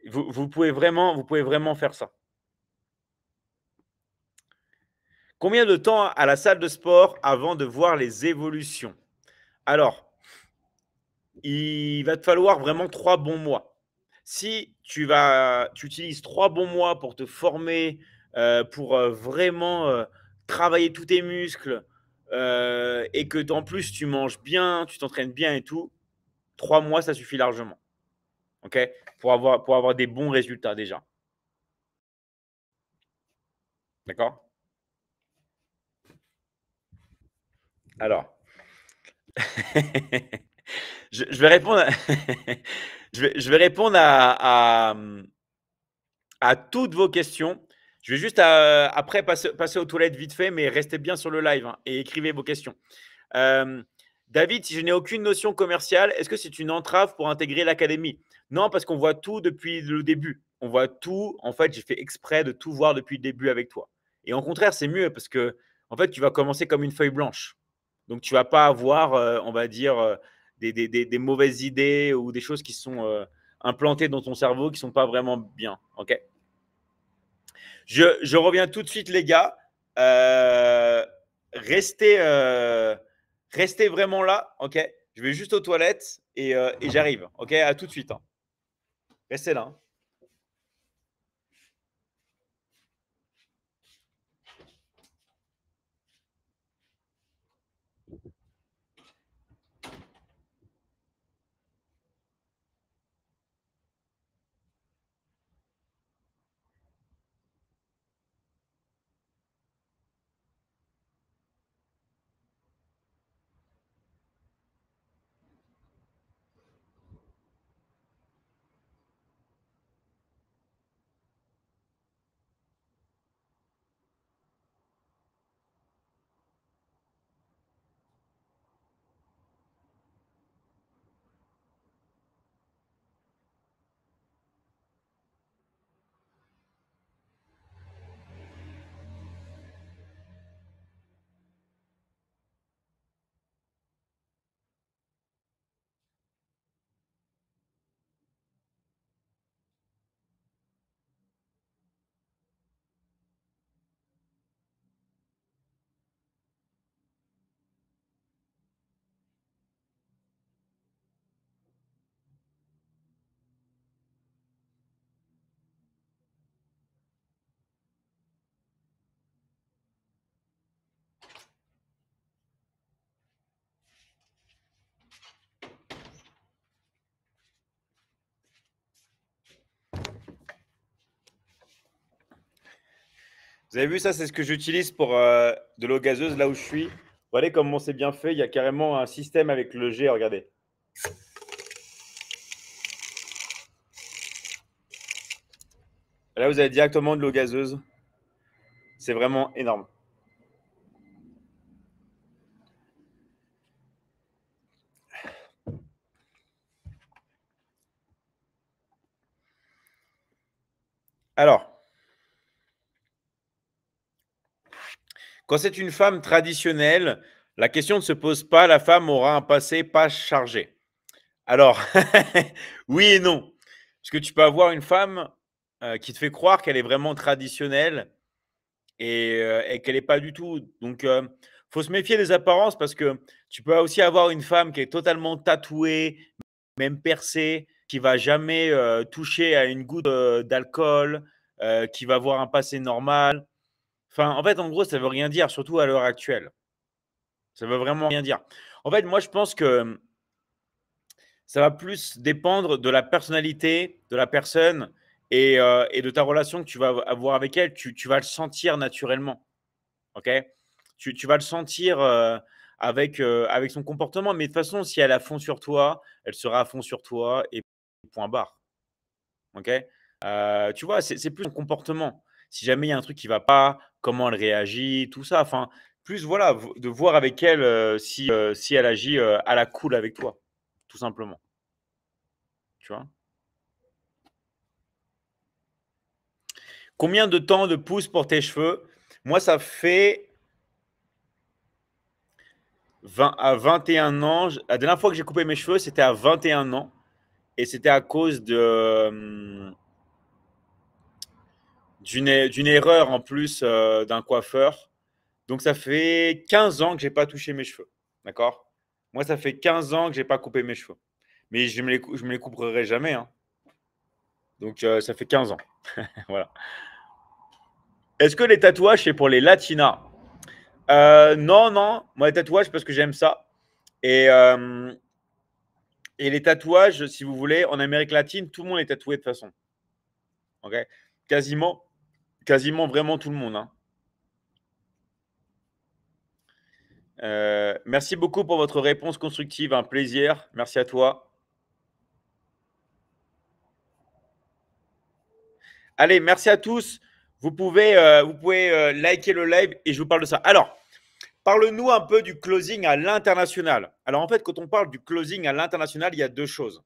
Speaker 1: Vous pouvez vraiment faire ça. Combien de temps à la salle de sport avant de voir les évolutions? Alors, il va te falloir vraiment 3 bons mois. Si tu utilises 3 bons mois pour te former, pour, vraiment, travailler tous tes muscles, et que en plus tu manges bien, tu t'entraînes bien et tout, 3 mois, ça suffit largement. OK? Pour avoir des bons résultats déjà. D'accord? Alors, je vais répondre à je vais répondre à toutes vos questions. Je vais juste après passer aux toilettes vite fait, mais restez bien sur le live hein, et écrivez vos questions. Euh, David, si je n'ai aucune notion commerciale, est-ce que c'est une entrave pour intégrer l'académie? Non, parce qu'on voit tout depuis le début. On voit tout. En fait, j'ai fait exprès de tout voir depuis le début avec toi. Et au contraire, c'est mieux parce que en fait, tu vas commencer comme une feuille blanche. Donc, tu vas pas avoir, on va dire, des mauvaises idées ou des choses qui sont implantées dans ton cerveau qui sont pas vraiment bien. Ok? Je reviens tout de suite, les gars. Euh, restez, restez vraiment là, ok? Je vais juste aux toilettes et j'arrive, ok? À tout de suite, hein. Restez là, hein. Vous avez vu ça, c'est ce que j'utilise pour de l'eau gazeuse là où je suis. Regardez comment c'est bien fait. Il y a carrément un système avec le jet. Regardez. Là, vous avez directement de l'eau gazeuse. C'est vraiment énorme. Alors, quand c'est une femme traditionnelle, la question ne se pose pas. La femme aura un passé pas chargé. Alors, oui et non. Parce que tu peux avoir une femme qui te fait croire qu'elle est vraiment traditionnelle et qu'elle n'est pas du tout. Donc, il faut se méfier des apparences parce que tu peux aussi avoir une femme qui est totalement tatouée, même percée, qui va jamais toucher à une goutte d'alcool, qui va avoir un passé normal. Enfin, en fait, en gros, ça veut rien dire, surtout à l'heure actuelle. Ça veut vraiment rien dire. En fait, moi, je pense que ça va plus dépendre de la personnalité de la personne et de ta relation que tu vas avoir avec elle, tu vas le sentir naturellement. OK? Tu vas le sentir, avec son comportement, mais de toute façon, si elle est à fond sur toi, elle sera à fond sur toi et point barre. OK? Tu vois, c'est plus son comportement. Si jamais il y a un truc qui va pas, comment elle réagit, tout ça, enfin, plus voilà, v de voir avec elle, si elle agit, à la cool avec toi, tout simplement, tu vois? Combien de temps de pousse pour tes cheveux? Moi, ça fait 20 à 21 ans. La dernière fois que j'ai coupé mes cheveux, c'était à 21 ans et c'était à cause d'une erreur en plus d'un coiffeur. Donc ça fait 15 ans que j'ai pas touché mes cheveux. D'accord? Moi, ça fait 15 ans que j'ai pas coupé mes cheveux. Mais je me les couperai jamais, hein. Donc ça fait 15 ans. Voilà. Est-ce que les tatouages, c'est pour les latinas? Non, non. Moi, les tatouages, parce que j'aime ça. Et, euh, et les tatouages, si vous voulez, en Amérique latine, tout le monde est tatoué de toute façon. Ok? Quasiment, quasiment vraiment tout le monde, hein. Merci beaucoup pour votre réponse constructive. Un plaisir. Merci à toi. Allez, merci à tous. Vous pouvez liker le live et je vous parle de ça. Alors, parle-nous un peu du closing à l'international. Alors, en fait, quand on parle du closing à l'international, il y a deux choses.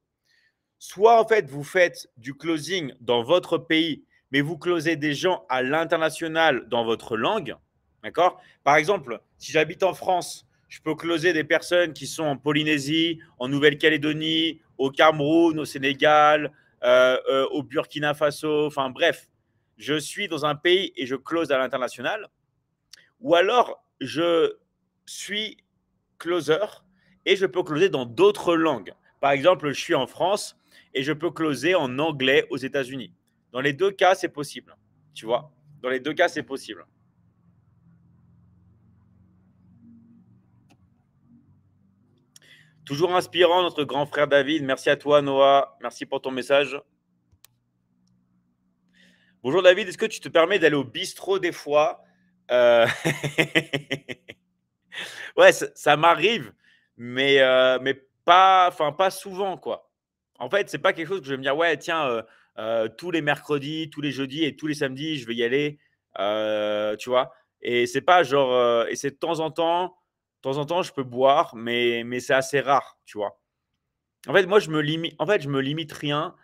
Speaker 1: Soit, en fait, vous faites du closing dans votre pays, mais vous closez des gens à l'international dans votre langue. D'accord? Par exemple, si j'habite en France, je peux closer des personnes qui sont en Polynésie, en Nouvelle-Calédonie, au Cameroun, au Sénégal, au Burkina Faso. Enfin, bref, je suis dans un pays et je close à l'international. Ou alors, je suis closer et je peux closer dans d'autres langues. Par exemple, je suis en France et je peux closer en anglais aux États-Unis. Dans les deux cas, c'est possible. Tu vois? Dans les deux cas, c'est possible. Toujours inspirant, notre grand frère David. Merci à toi, Noah. Merci pour ton message. Bonjour, David. Est-ce que tu te permets d'aller au bistrot des fois? Euh, Ouais, ça m'arrive, mais pas, enfin, pas souvent, quoi. En fait, c'est pas quelque chose que je vais me dire, ouais, tiens, tous les mercredis, tous les jeudis et tous les samedis, je vais y aller, tu vois. Et c'est pas genre, et c'est de temps en temps, je peux boire, mais c'est assez rare, tu vois. En fait, je me limite rien,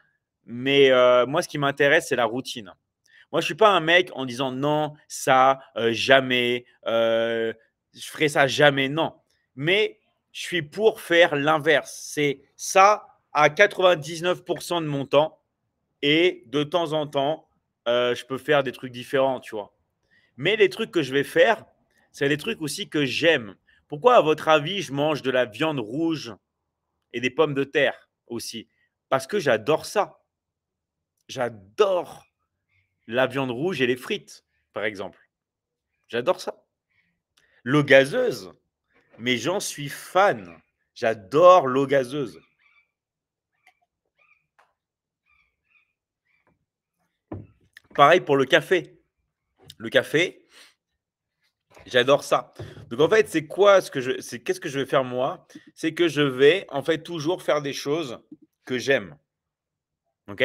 Speaker 1: mais moi, ce qui m'intéresse, c'est la routine. Moi, je suis pas un mec en disant non, ça, jamais, je ferai ça jamais, non. Mais je suis pour faire l'inverse. C'est ça à 99% de mon temps et de temps en temps, je peux faire des trucs différents, tu vois. Mais les trucs que je vais faire, c'est des trucs aussi que j'aime. Pourquoi, à votre avis, je mange de la viande rouge et des pommes de terre aussi? Parce que j'adore ça. J'adore la viande rouge et les frites, par exemple. J'adore ça. L'eau gazeuse, mais j'en suis fan. J'adore l'eau gazeuse. Pareil pour le café. Le café, j'adore ça. Donc en fait, qu'est-ce que je vais faire moi? C'est que je vais en fait toujours faire des choses que j'aime. Ok?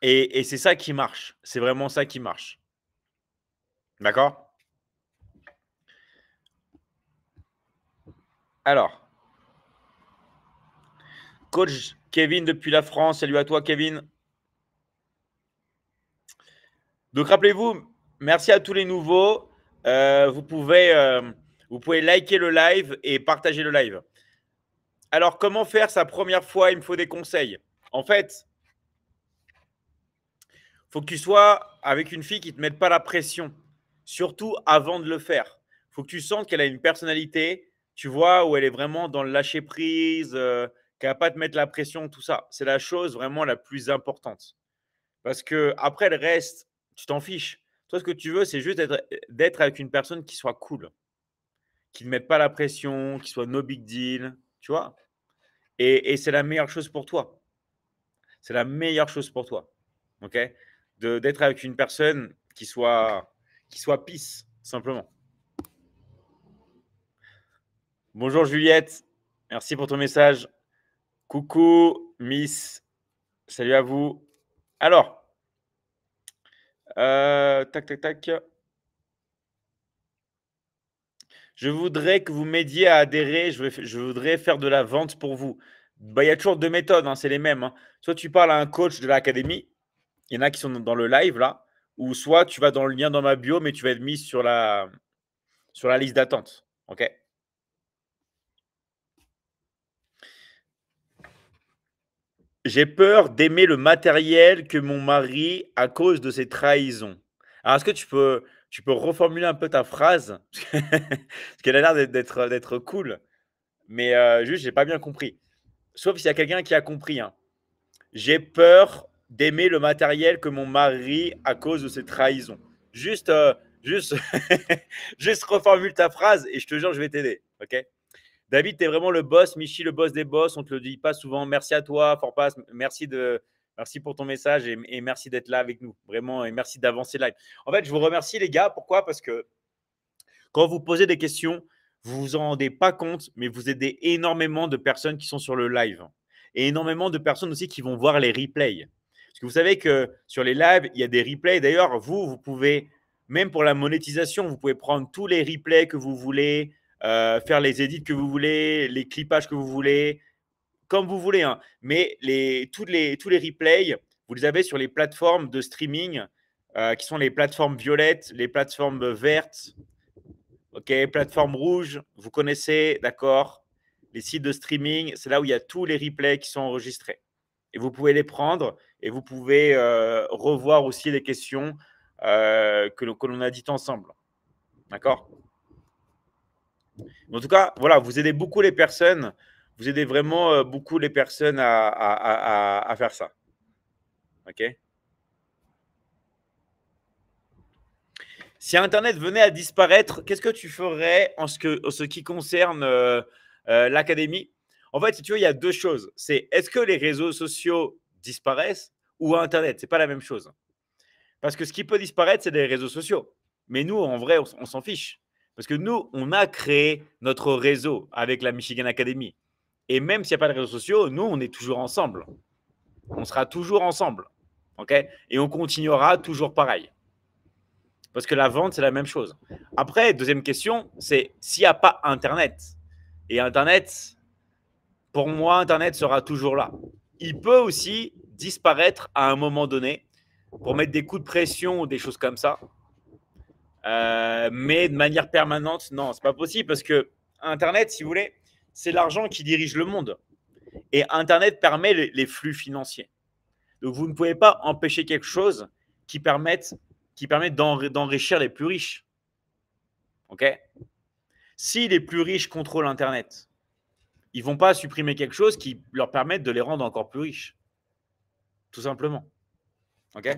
Speaker 1: Et c'est ça qui marche. C'est vraiment ça qui marche. D'accord? Alors, coach Kevin depuis la France. Salut à toi, Kevin. Donc rappelez-vous, merci à tous les nouveaux. Euh, vous, pouvez, euh, vous pouvez liker le live et partager le live. Alors, comment faire sa première fois? Il me faut des conseils. En fait, il faut que tu sois avec une fille qui ne te mette pas la pression, surtout avant de le faire. Il faut que tu sentes qu'elle a une personnalité, tu vois, où elle est vraiment dans le lâcher prise, qu'elle ne va pas te mettre la pression, tout ça. C'est la chose vraiment la plus importante. Parce que après le reste, tu t'en fiches. Toi, ce que tu veux, c'est juste d'être avec une personne qui soit cool, qui ne mette pas la pression, qui soit no big deal, tu vois. Et c'est la meilleure chose pour toi. C'est la meilleure chose pour toi. ok? D'être avec une personne qui soit peace, simplement. Bonjour Juliette, merci pour ton message. Coucou Miss, salut à vous. Alors, tac, tac, tac. Je voudrais que vous m'aidiez à adhérer. Je voudrais faire de la vente pour vous. Bah, il y a toujours deux méthodes, hein, c'est les mêmes, hein. Soit tu parles à un coach de l'académie, il y en a qui sont dans le live là, ou soit tu vas dans le lien dans ma bio, mais tu vas être mis sur la liste d'attente. Ok? J'ai peur d'aimer le matériel que mon mari à cause de ses trahisons. Alors, est-ce que tu peux reformuler un peu ta phrase? Parce qu'elle a l'air d'être cool, mais juste, j'ai pas bien compris. Sauf s'il y a quelqu'un qui a compris, hein. J'ai peur d'aimer le matériel que mon mari à cause de ses trahisons. Juste, juste reformule ta phrase et je te jure, je vais t'aider. Ok? David, tu es vraiment le boss. Michi, le boss des boss. On ne te le dit pas souvent. Merci à toi, Forpass. Merci pour ton message et merci d'être là avec nous. Vraiment, et merci d'avancer live. En fait, je vous remercie, les gars. Pourquoi? Parce que quand vous posez des questions, vous vous en rendez pas compte, mais vous aidez énormément de personnes qui sont sur le live. Et énormément de personnes aussi qui vont voir les replays. Parce que vous savez que sur les lives, il y a des replays. D'ailleurs, vous pouvez, même pour la monétisation, vous pouvez prendre tous les replays que vous voulez, faire les edits que vous voulez, les clippages que vous voulez, comme vous voulez, hein. Mais tous les replays, vous les avez sur les plateformes de streaming, qui sont les plateformes violettes, les plateformes vertes, ok, plateforme rouge, vous connaissez, d'accord. Les sites de streaming, c'est là où il y a tous les replays qui sont enregistrés. Et vous pouvez les prendre et vous pouvez revoir aussi les questions que l'on a dites ensemble. D'accord? En tout cas, voilà, vous aidez beaucoup les personnes. Vous aidez vraiment beaucoup les personnes à faire ça. OK? Si Internet venait à disparaître, qu'est-ce que tu ferais en ce qui concerne l'académie? En fait, si tu veux, il y a deux choses. C'est est-ce que les réseaux sociaux disparaissent ou Internet? C'est pas la même chose. Parce que ce qui peut disparaître, c'est les réseaux sociaux. Mais nous, en vrai, on s'en fiche. Parce que nous, on a créé notre réseau avec la Michigan Academy. Et même s'il n'y a pas de réseaux sociaux, nous, on est toujours ensemble. On sera toujours ensemble. OK? Et on continuera toujours pareil. Parce que la vente, c'est la même chose. Après, deuxième question, c'est s'il n'y a pas Internet. Et Internet, pour moi, Internet sera toujours là. Il peut aussi disparaître à un moment donné pour mettre des coups de pression ou des choses comme ça. Mais de manière permanente, non, c'est pas possible parce que Internet, si vous voulez, c'est l'argent qui dirige le monde. Et Internet permet les flux financiers. Donc, vous ne pouvez pas empêcher quelque chose qui permette d'enrichir les plus riches. OK? Si les plus riches contrôlent Internet, ils ne vont pas supprimer quelque chose qui leur permette de les rendre encore plus riches. Tout simplement. OK?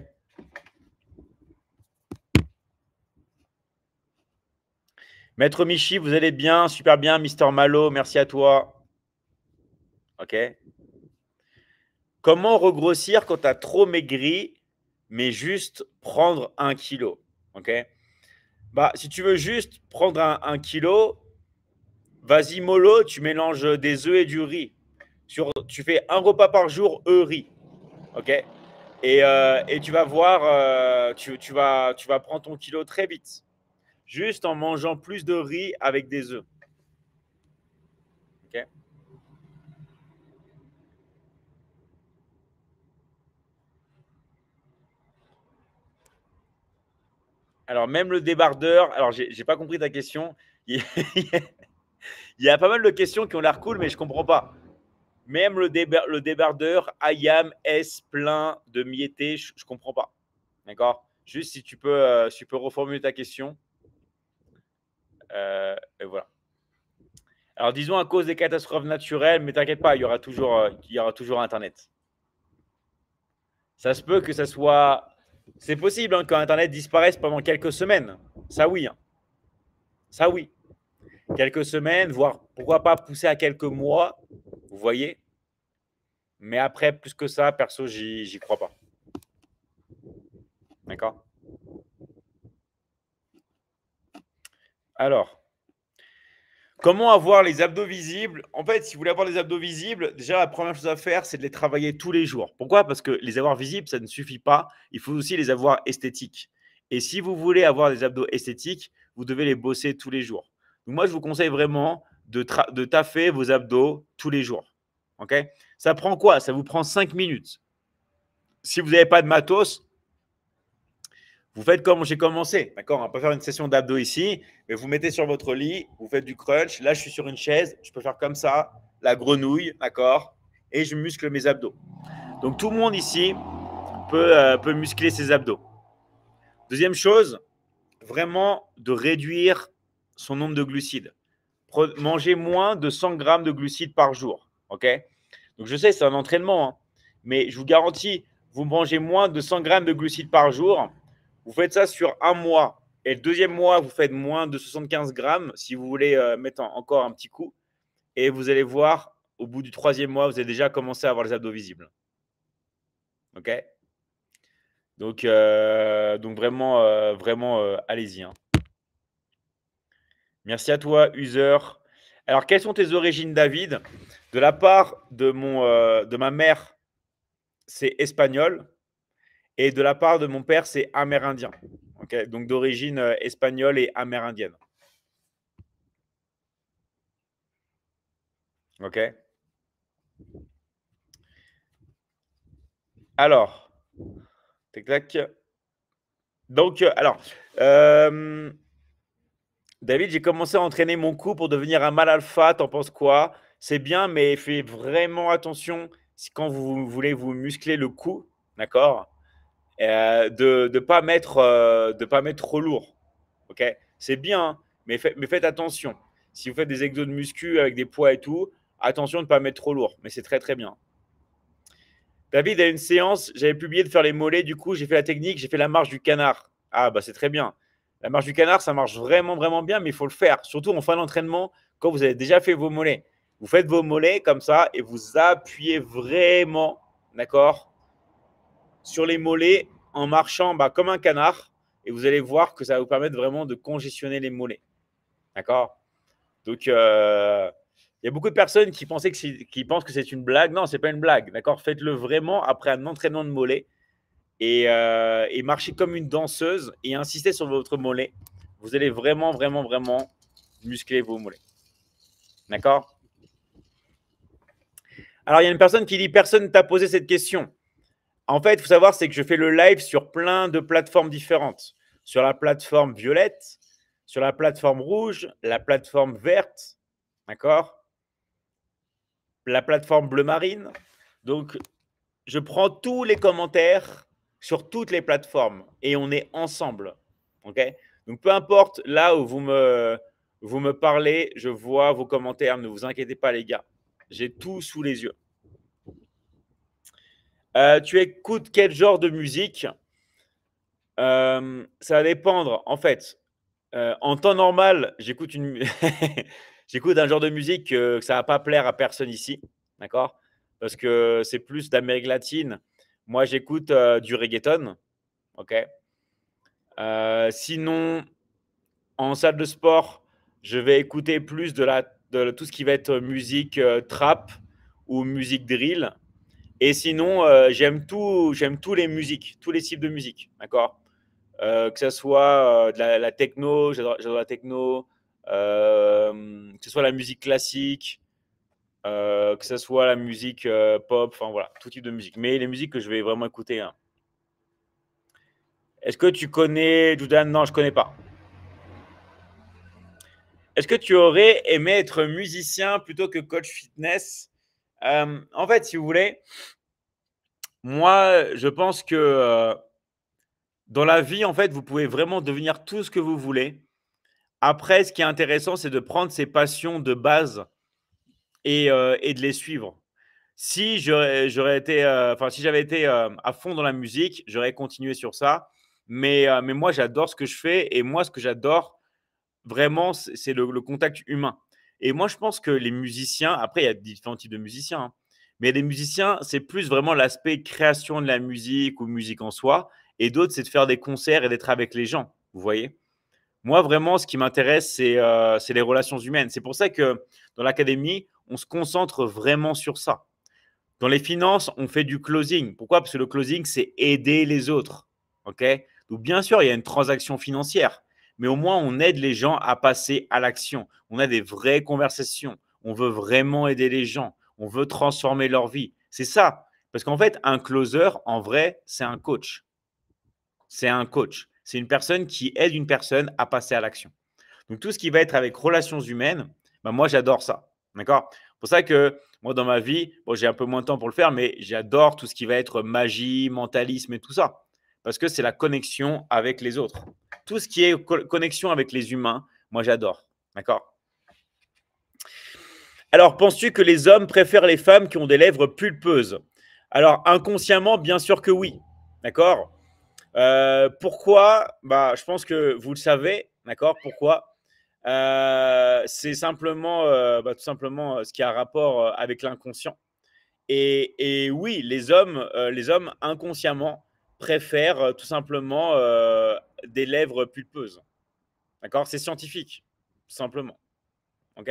Speaker 1: Maître Michi, vous allez bien? Super bien. Mister Malo, merci à toi. OK? Comment regrossir quand tu as trop maigri, mais juste prendre 1 kilo? OK? Bah, si tu veux juste prendre un kilo, vas-y mollo, tu mélanges des œufs et du riz. Tu fais un repas par jour, œufs, riz. OK? Et tu vas voir, tu vas prendre ton kilo très vite. Juste en mangeant plus de riz avec des œufs. OK? Alors, même le débardeur, alors j'ai pas compris ta question. Il y a pas mal de questions qui ont l'air cool, mais je comprends pas. Même le débardeur IAM S plein de mietté, je comprends pas. D'accord? Juste si tu peux reformuler ta question. Et voilà. Alors, disons à cause des catastrophes naturelles, mais t'inquiète pas, il y aura toujours Internet. Ça se peut que ça soit. C'est possible hein, qu'Internet disparaisse pendant quelques semaines. Ça, oui. Hein. Ça, oui. Quelques semaines, voire pourquoi pas pousser à quelques mois. Vous voyez? Mais après, plus que ça, perso, j'y crois pas. D'accord? Alors, comment avoir les abdos visibles? En fait, si vous voulez avoir les abdos visibles, déjà la première chose à faire, c'est de les travailler tous les jours. Pourquoi? Parce que les avoir visibles, ça ne suffit pas. Il faut aussi les avoir esthétiques. Et si vous voulez avoir des abdos esthétiques, vous devez les bosser tous les jours. Donc moi, je vous conseille vraiment de taffer vos abdos tous les jours. OK? Ça prend quoi? Ça vous prend 5 minutes. Si vous n'avez pas de matos, vous faites comme j'ai commencé, d'accord? On va pas faire une session d'abdos ici, mais vous mettez sur votre lit, vous faites du crunch. Là, je suis sur une chaise, je peux faire comme ça, la grenouille, d'accord? Et je muscle mes abdos. Donc, tout le monde ici peut muscler ses abdos. Deuxième chose, vraiment de réduire son nombre de glucides. Manger moins de 100 grammes de glucides par jour, ok? Donc, je sais, c'est un entraînement, hein, mais je vous garantis, vous mangez moins de 100 grammes de glucides par jour. Vous faites ça sur un mois. Et le deuxième mois, vous faites moins de 75 grammes si vous voulez mettre encore un petit coup. Et vous allez voir, au bout du troisième mois, vous avez déjà commencé à avoir les abdos visibles. OK? Donc vraiment, allez-y, hein. Merci à toi, User. Alors, quelles sont tes origines, David? De la part de ma mère, c'est espagnol. Et de la part de mon père, c'est amérindien. Okay, donc d'origine espagnole et amérindienne. OK? Alors, tac, tac. Donc, David, j'ai commencé à entraîner mon cou pour devenir un mâle alpha. T'en penses quoi? C'est bien, mais fais vraiment attention quand vous voulez vous muscler le cou, d'accord? De ne pas mettre trop lourd. Ok? C'est bien, hein, mais faites attention. Si vous faites des exos de muscu avec des poids et tout, attention de ne pas mettre trop lourd. Mais c'est très très bien. David a une séance, j'avais publié de faire les mollets, du coup j'ai fait la technique, j'ai fait la marche du canard. Ah bah c'est très bien. La marche du canard, ça marche vraiment vraiment bien, mais il faut le faire. Surtout en fin d'entraînement, quand vous avez déjà fait vos mollets. Vous faites vos mollets comme ça et vous appuyez vraiment, d'accord, sur les mollets en marchant comme un canard. Et vous allez voir que ça va vous permettre vraiment de congestionner les mollets. D'accord? Donc, il y a beaucoup de personnes qui pensent que c'est une blague. Non, c'est pas une blague. D'accord? Faites-le vraiment après un entraînement de mollet et marchez comme une danseuse et insistez sur votre mollet. Vous allez vraiment, vraiment, vraiment muscler vos mollets. D'accord? Alors, il y a une personne qui dit personne ne t'a posé cette question. En fait, il faut savoir, c'est que je fais le live sur plein de plateformes différentes. Sur la plateforme violette, sur la plateforme rouge, la plateforme verte, d'accord? La plateforme bleu marine. Donc, je prends tous les commentaires sur toutes les plateformes et on est ensemble. Ok? Donc, peu importe là où vous me parlez, je vois vos commentaires. Ne vous inquiétez pas, les gars. J'ai tout sous les yeux. Tu écoutes quel genre de musique? Ça va dépendre. En fait, en temps normal, j'écoute j'écoute un genre de musique que ça va pas plaire à personne ici, d'accord? Parce que c'est plus d'Amérique latine. Moi, j'écoute, du reggaeton, OK? Sinon, en salle de sport, je vais écouter plus de tout ce qui va être musique, trap ou musique drill et sinon, j'aime tous les musiques, tous les types de musique, d'accord? Que ça soit de la techno, j'adore la techno, que ce soit la musique classique, que ce soit la musique pop, enfin voilà, tout type de musique. Mais les musiques que je vais vraiment écouter, hein. Est-ce que tu connais Judan? Non, je connais pas. Est-ce que tu aurais aimé être musicien plutôt que coach fitness? En fait, si vous voulez, moi, je pense que dans la vie, en fait, vous pouvez vraiment devenir tout ce que vous voulez. Après, ce qui est intéressant, c'est de prendre ses passions de base et de les suivre. Si j'aurais été, enfin, si j'avais été à fond dans la musique, j'aurais continué sur ça. Mais moi, j'adore ce que je fais et moi, ce que j'adore vraiment, c'est le contact humain. Et moi, je pense que les musiciens, après, il y a différents types de musiciens, hein, mais les musiciens, c'est plus vraiment l'aspect création de la musique ou musique en soi. et d'autres, c'est de faire des concerts et d'être avec les gens. Vous voyez? Moi, vraiment, ce qui m'intéresse, c'est les relations humaines. C'est pour ça que dans l'académie, on se concentre vraiment sur ça. Dans les finances, on fait du closing. Pourquoi? Parce que le closing, c'est aider les autres. OK? Donc, bien sûr, il y a une transaction financière, mais au moins, on aide les gens à passer à l'action. On a des vraies conversations. On veut vraiment aider les gens. On veut transformer leur vie. C'est ça. Parce qu'en fait, un closer, en vrai, c'est un coach. C'est un coach. C'est une personne qui aide une personne à passer à l'action. Donc, tout ce qui va être avec relations humaines, bah, moi, j'adore ça. D'accord? C'est pour ça que moi, dans ma vie, bon, j'ai un peu moins de temps pour le faire, mais j'adore tout ce qui va être magie, mentalisme et tout ça. Parce que c'est la connexion avec les autres. Tout ce qui est connexion avec les humains, moi, j'adore. D'accord? Alors, penses-tu que les hommes préfèrent les femmes qui ont des lèvres pulpeuses? Alors, inconsciemment, bien sûr que oui. D'accord? Pourquoi? Bah, je pense que vous le savez. D'accord? Pourquoi? C'est simplement, bah, tout simplement ce qui a rapport avec l'inconscient. Et oui, les hommes inconsciemment préfèrent tout simplement des lèvres pulpeuses. D'accord? C'est scientifique, tout simplement. Ok?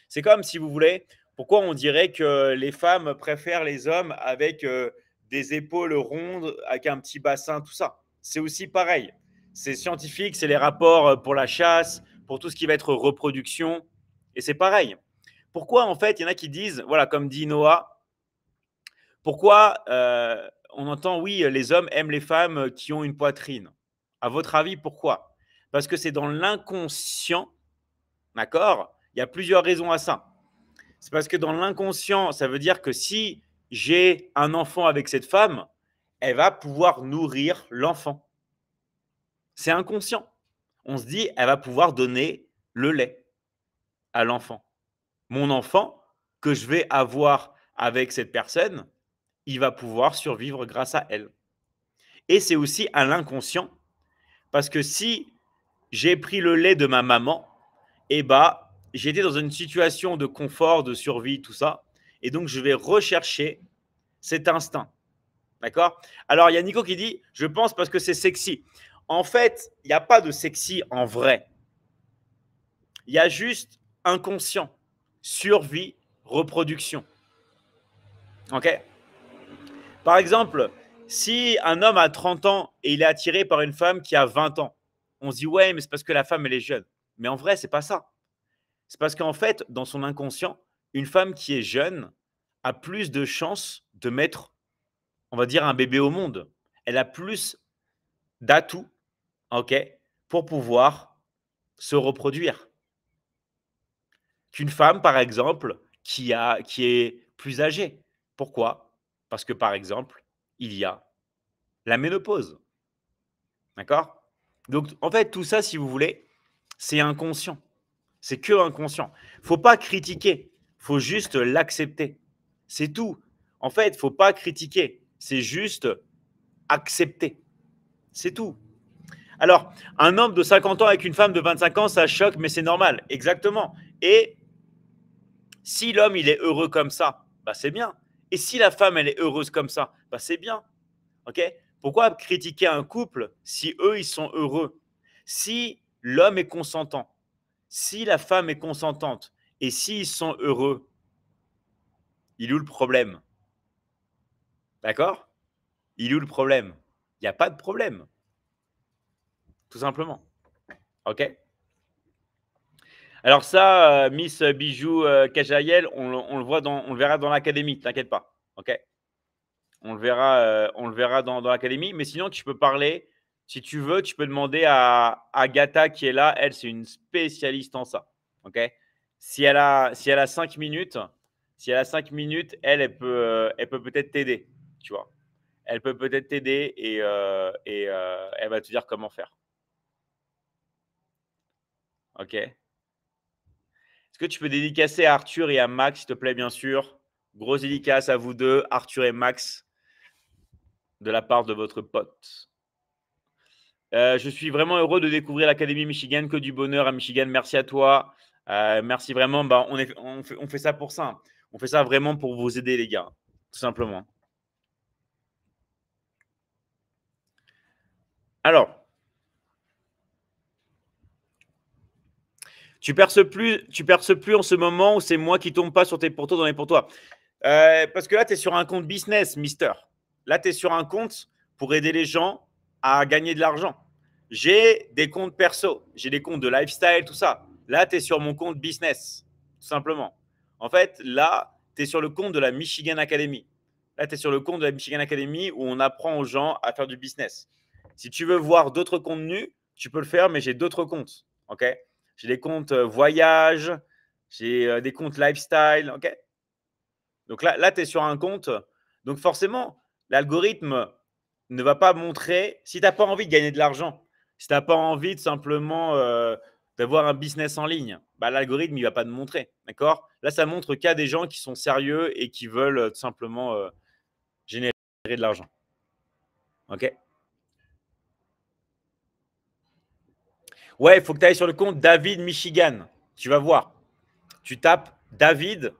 Speaker 1: C'est comme si vous voulez, pourquoi on dirait que les femmes préfèrent les hommes avec des épaules rondes, avec un petit bassin, tout ça. C'est aussi pareil. C'est scientifique, c'est les rapports pour la chasse, pour tout ce qui va être reproduction. Et c'est pareil. Pourquoi, en fait, il y en a qui disent, voilà, comme dit Noah, pourquoi on entend, oui, les hommes aiment les femmes qui ont une poitrine. À votre avis, pourquoi? Parce que c'est dans l'inconscient, d'accord? Il y a plusieurs raisons à ça. C'est parce que dans l'inconscient, ça veut dire que si j'ai un enfant avec cette femme, elle va pouvoir nourrir l'enfant. C'est inconscient. On se dit, elle va pouvoir donner le lait à l'enfant. Mon enfant que je vais avoir avec cette personne, il va pouvoir survivre grâce à elle. Et c'est aussi à l'inconscient, parce que si j'ai pris le lait de ma maman, eh bah, j'étais dans une situation de confort, de survie, tout ça. Et donc, je vais rechercher cet instinct. D'accord? Alors, il y a Nico qui dit, je pense parce que c'est sexy. En fait, il n'y a pas de sexy en vrai. Il y a juste inconscient, survie, reproduction. OK? Par exemple, si un homme a 30 ans et il est attiré par une femme qui a 20 ans, on se dit, ouais, mais c'est parce que la femme, elle est jeune. Mais en vrai, c'est pas ça. C'est parce qu'en fait, dans son inconscient, une femme qui est jeune a plus de chances de mettre, on va dire, un bébé au monde. Elle a plus d'atouts, OK, pour pouvoir se reproduire. Qu'une femme, par exemple, qui est plus âgée. Pourquoi? Parce que, par exemple, il y a la ménopause. D'accord? Donc, en fait, tout ça, si vous voulez, c'est inconscient. C'est que inconscient. Faut pas critiquer, faut juste l'accepter. C'est tout. En fait, faut pas critiquer, c'est juste accepter. C'est tout. Alors, un homme de 50 ans avec une femme de 25 ans, ça choque, mais c'est normal. Exactement. Et si l'homme, il est heureux comme ça, bah c'est bien. Et si la femme, elle est heureuse comme ça, bah c'est bien. OK? Pourquoi critiquer un couple si eux, ils sont heureux? Si l'homme est consentant, si la femme est consentante et s'ils sont heureux, il est où le problème? D'accord? Il est où le problème? Il n'y a pas de problème, tout simplement. OK? Alors ça, Miss Bijou Kajaïel, on le voit on le verra dans l'académie, t'inquiète pas. OK? On le verra dans l'académie. Mais sinon, tu peux parler. Si tu veux, tu peux demander à Agatha qui est là. Elle, c'est une spécialiste en ça. OK? Si elle a 5 minutes, si elle a 5 minutes, elle peut peut-être t'aider. Tu vois? Elle peut peut-être t'aider et elle va te dire comment faire. OK? Est-ce que tu peux dédicacer à Arthur et à Max, s'il te plaît, bien sûr? Grosse dédicace à vous deux, Arthur et Max, de la part de votre pote. Je suis vraiment heureux de découvrir l'Académie Michigan. Que du bonheur à Michigan. Merci à toi. Merci vraiment. Bah, on fait ça pour ça. On fait ça vraiment pour vous aider, les gars. Tout simplement. Alors, tu perces plus en ce moment où c'est moi qui tombe pas sur tes pour toi dans les pour toi. Parce que là, tu es sur un compte business, mister. Là, tu es sur un compte pour aider les gens à gagner de l'argent. J'ai des comptes perso, j'ai des comptes de lifestyle, tout ça. Là, tu es sur mon compte business, tout simplement. En fait, là, tu es sur le compte de la Michigan Academy. Là, tu es sur le compte de la Michigan Academy où on apprend aux gens à faire du business. Si tu veux voir d'autres contenus, tu peux le faire, mais j'ai d'autres comptes. OK? J'ai des comptes voyage, j'ai des comptes lifestyle. OK? Donc là tu es sur un compte. Donc forcément, l'algorithme ne va pas montrer, si tu n'as pas envie de gagner de l'argent, si tu n'as pas envie de simplement d'avoir un business en ligne, bah, l'algorithme ne va pas te montrer. D'accord? Là, ça montre qu'à des gens qui sont sérieux et qui veulent tout simplement générer de l'argent. OK? Ouais, il faut que tu ailles sur le compte David Michigan. Tu vas voir. Tu tapes David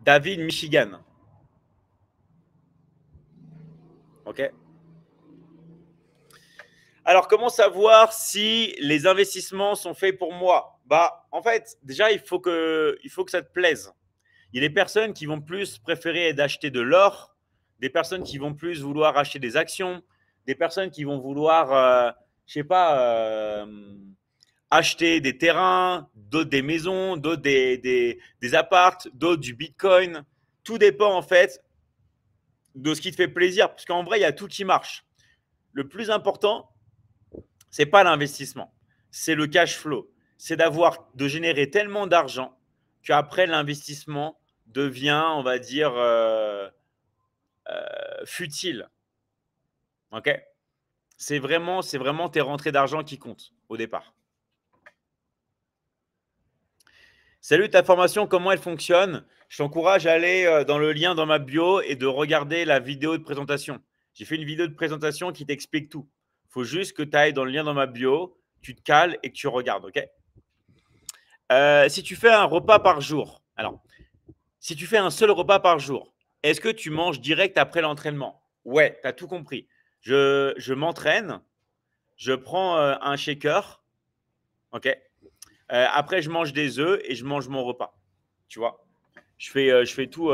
Speaker 1: Michigan. OK? Alors, comment savoir si les investissements sont faits pour moi? Bah, en fait, déjà, il faut que ça te plaise. Il y a des personnes qui vont plus préférer d'acheter de l'or, des personnes qui vont plus vouloir acheter des actions, des personnes qui vont vouloir, je sais pas, acheter des terrains, d'autres des maisons, d'autres des appartes, d'autres du bitcoin. Tout dépend en fait de ce qui te fait plaisir, parce qu'en vrai, il y a tout qui marche. Le plus important, c'est pas l'investissement, c'est le cash flow. C'est de générer tellement d'argent qu'après l'investissement devient, on va dire, futile. Ok? C'est vraiment tes rentrées d'argent qui comptent au départ. Salut, ta formation, comment elle fonctionne? Je t'encourage à aller dans le lien dans ma bio et de regarder la vidéo de présentation. J'ai fait une vidéo de présentation qui t'explique tout. Il faut juste que tu ailles dans le lien dans ma bio, tu te cales et que tu regardes, ok? Si tu fais un repas par jour, alors, si tu fais un seul repas par jour, est-ce que tu manges direct après l'entraînement? Ouais, tu as tout compris. Je m'entraîne, je prends un shaker, ok? Après, je mange des œufs et je mange mon repas. Tu vois? Je fais tout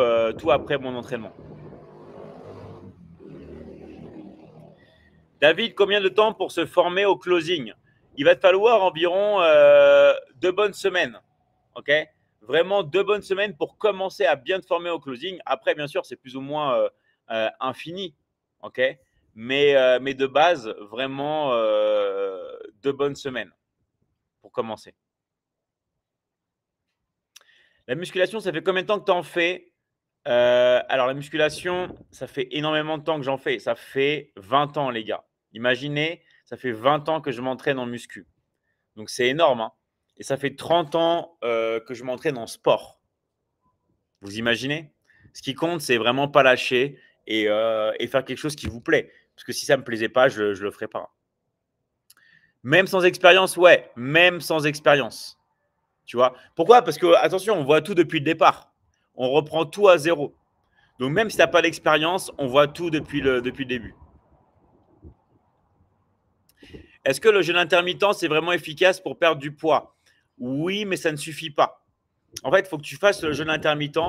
Speaker 1: après mon entraînement. David, combien de temps pour se former au closing? Il va te falloir environ 2 bonnes semaines. Ok? Vraiment 2 bonnes semaines pour commencer à bien te former au closing. Après, bien sûr, c'est plus ou moins infini. Ok? Mais de base, vraiment 2 bonnes semaines pour commencer. La musculation, ça fait combien de temps que tu en fais? Alors, la musculation, ça fait énormément de temps que j'en fais. Ça fait 20 ans, les gars. Imaginez, ça fait 20 ans que je m'entraîne en muscu. Donc, c'est énorme, hein. Et ça fait 30 ans que je m'entraîne en sport. Vous imaginez? Ce qui compte, c'est vraiment pas lâcher et faire quelque chose qui vous plaît. Parce que si ça ne me plaisait pas, je ne le ferais pas. Même sans expérience, ouais, même sans expérience. Tu vois? Pourquoi? Parce que, attention, on voit tout depuis le départ. On reprend tout à zéro. Donc, même si tu n'as pas d'expérience, on voit tout depuis le début. Est-ce que le jeûne intermittent, c'est vraiment efficace pour perdre du poids? Oui, mais ça ne suffit pas. En fait, il faut que tu fasses le jeûne intermittent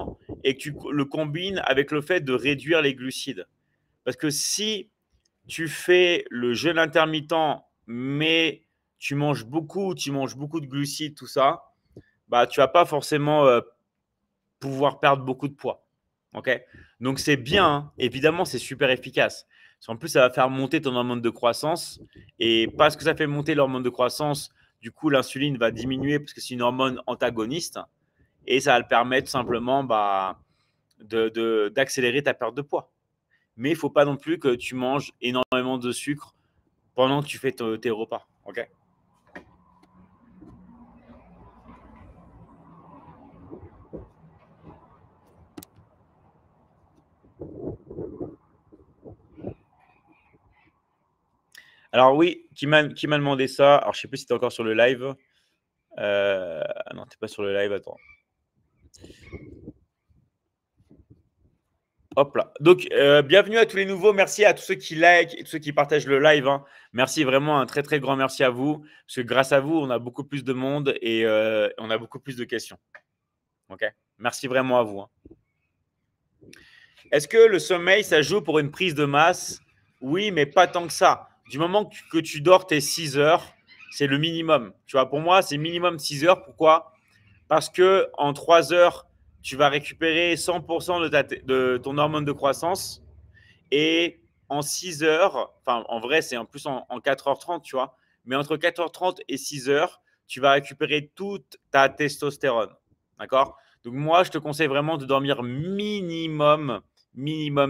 Speaker 1: et que tu le combines avec le fait de réduire les glucides. Parce que si tu fais le jeûne intermittent, mais tu manges beaucoup de glucides, tout ça, bah, tu vas pas forcément pouvoir perdre beaucoup de poids. Ok? Donc c'est bien, hein. Évidemment, c'est super efficace. Parce qu'en plus, ça va faire monter ton hormone de croissance. Et parce que ça fait monter l'hormone de croissance, du coup, l'insuline va diminuer parce que c'est une hormone antagoniste. Et ça va le permettre tout simplement d'accélérer ta perte de poids. Mais il ne faut pas non plus que tu manges énormément de sucre pendant que tu fais tes repas. Ok? Alors oui, qui m'a demandé ça. Alors je ne sais plus si tu es encore sur le live. Non, tu n'es pas sur le live. Attends. Hop là. Donc, bienvenue à tous les nouveaux. Merci à tous ceux qui like et tous ceux qui partagent le live, hein. Merci vraiment, un très, très grand merci à vous. Parce que grâce à vous, on a beaucoup plus de monde et on a beaucoup plus de questions. OK? Merci vraiment à vous, hein. Est-ce que le sommeil, ça joue pour une prise de masse? Oui, mais pas tant que ça. Du moment que tu dors tes 6 heures, c'est le minimum. Tu vois, pour moi, c'est minimum 6 heures. Pourquoi? Parce que en 3 heures, tu vas récupérer 100% de ton hormone de croissance. Et en 6 heures, enfin, en vrai, c'est en plus en 4h30, tu vois. Mais entre 4h30 et 6 heures, tu vas récupérer toute ta testostérone. D'accord? Donc, moi, je te conseille vraiment de dormir minimum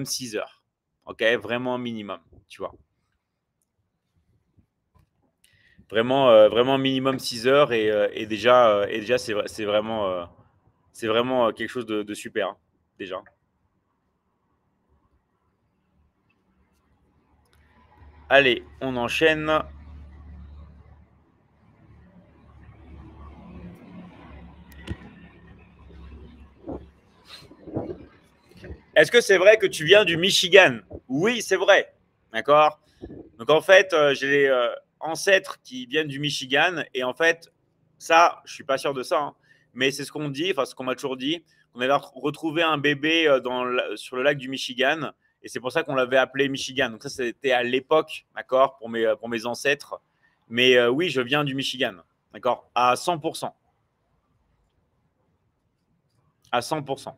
Speaker 1: 6 heures. OK? Vraiment minimum, tu vois. Vraiment minimum 6 heures et déjà c'est vraiment quelque chose de super, hein, déjà. Allez, on enchaîne. Est-ce que c'est vrai que tu viens du Michigan? Oui, c'est vrai. D'accord. Donc en fait, j'ai des ancêtres qui viennent du Michigan et en fait, ça, je suis pas sûr de ça, hein, mais c'est ce qu'on dit, enfin ce qu'on m'a toujours dit. On avait retrouvé un bébé sur le lac du Michigan et c'est pour ça qu'on l'avait appelé Michigan. Donc ça, c'était à l'époque, d'accord, pour mes ancêtres. Mais oui, je viens du Michigan, d'accord, à 100%. À 100%.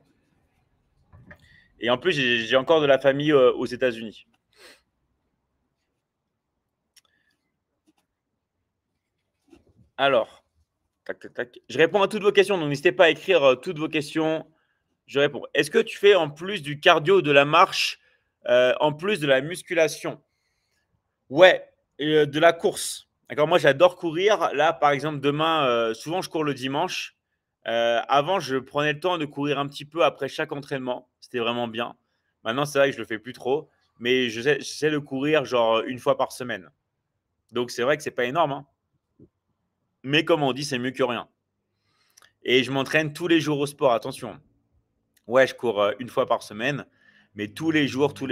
Speaker 1: Et en plus, j'ai encore de la famille aux États-Unis. Alors, tac, tac, tac. Je réponds à toutes vos questions, donc n'hésitez pas à écrire toutes vos questions. Je réponds. Est-ce que tu fais en plus du cardio, de la marche, en plus de la musculation? Ouais, et, de la course. D'accord, moi j'adore courir. Là, par exemple, demain, souvent je cours le dimanche. Avant, je prenais le temps de courir un petit peu après chaque entraînement. C'était vraiment bien. Maintenant, c'est vrai que je le fais plus trop, mais j'essaie de courir genre une fois par semaine. Donc c'est vrai que c'est pas énorme, hein. Mais comme on dit, c'est mieux que rien. Et je m'entraîne tous les jours au sport, attention. Ouais, je cours une fois par semaine, mais tous les jours, je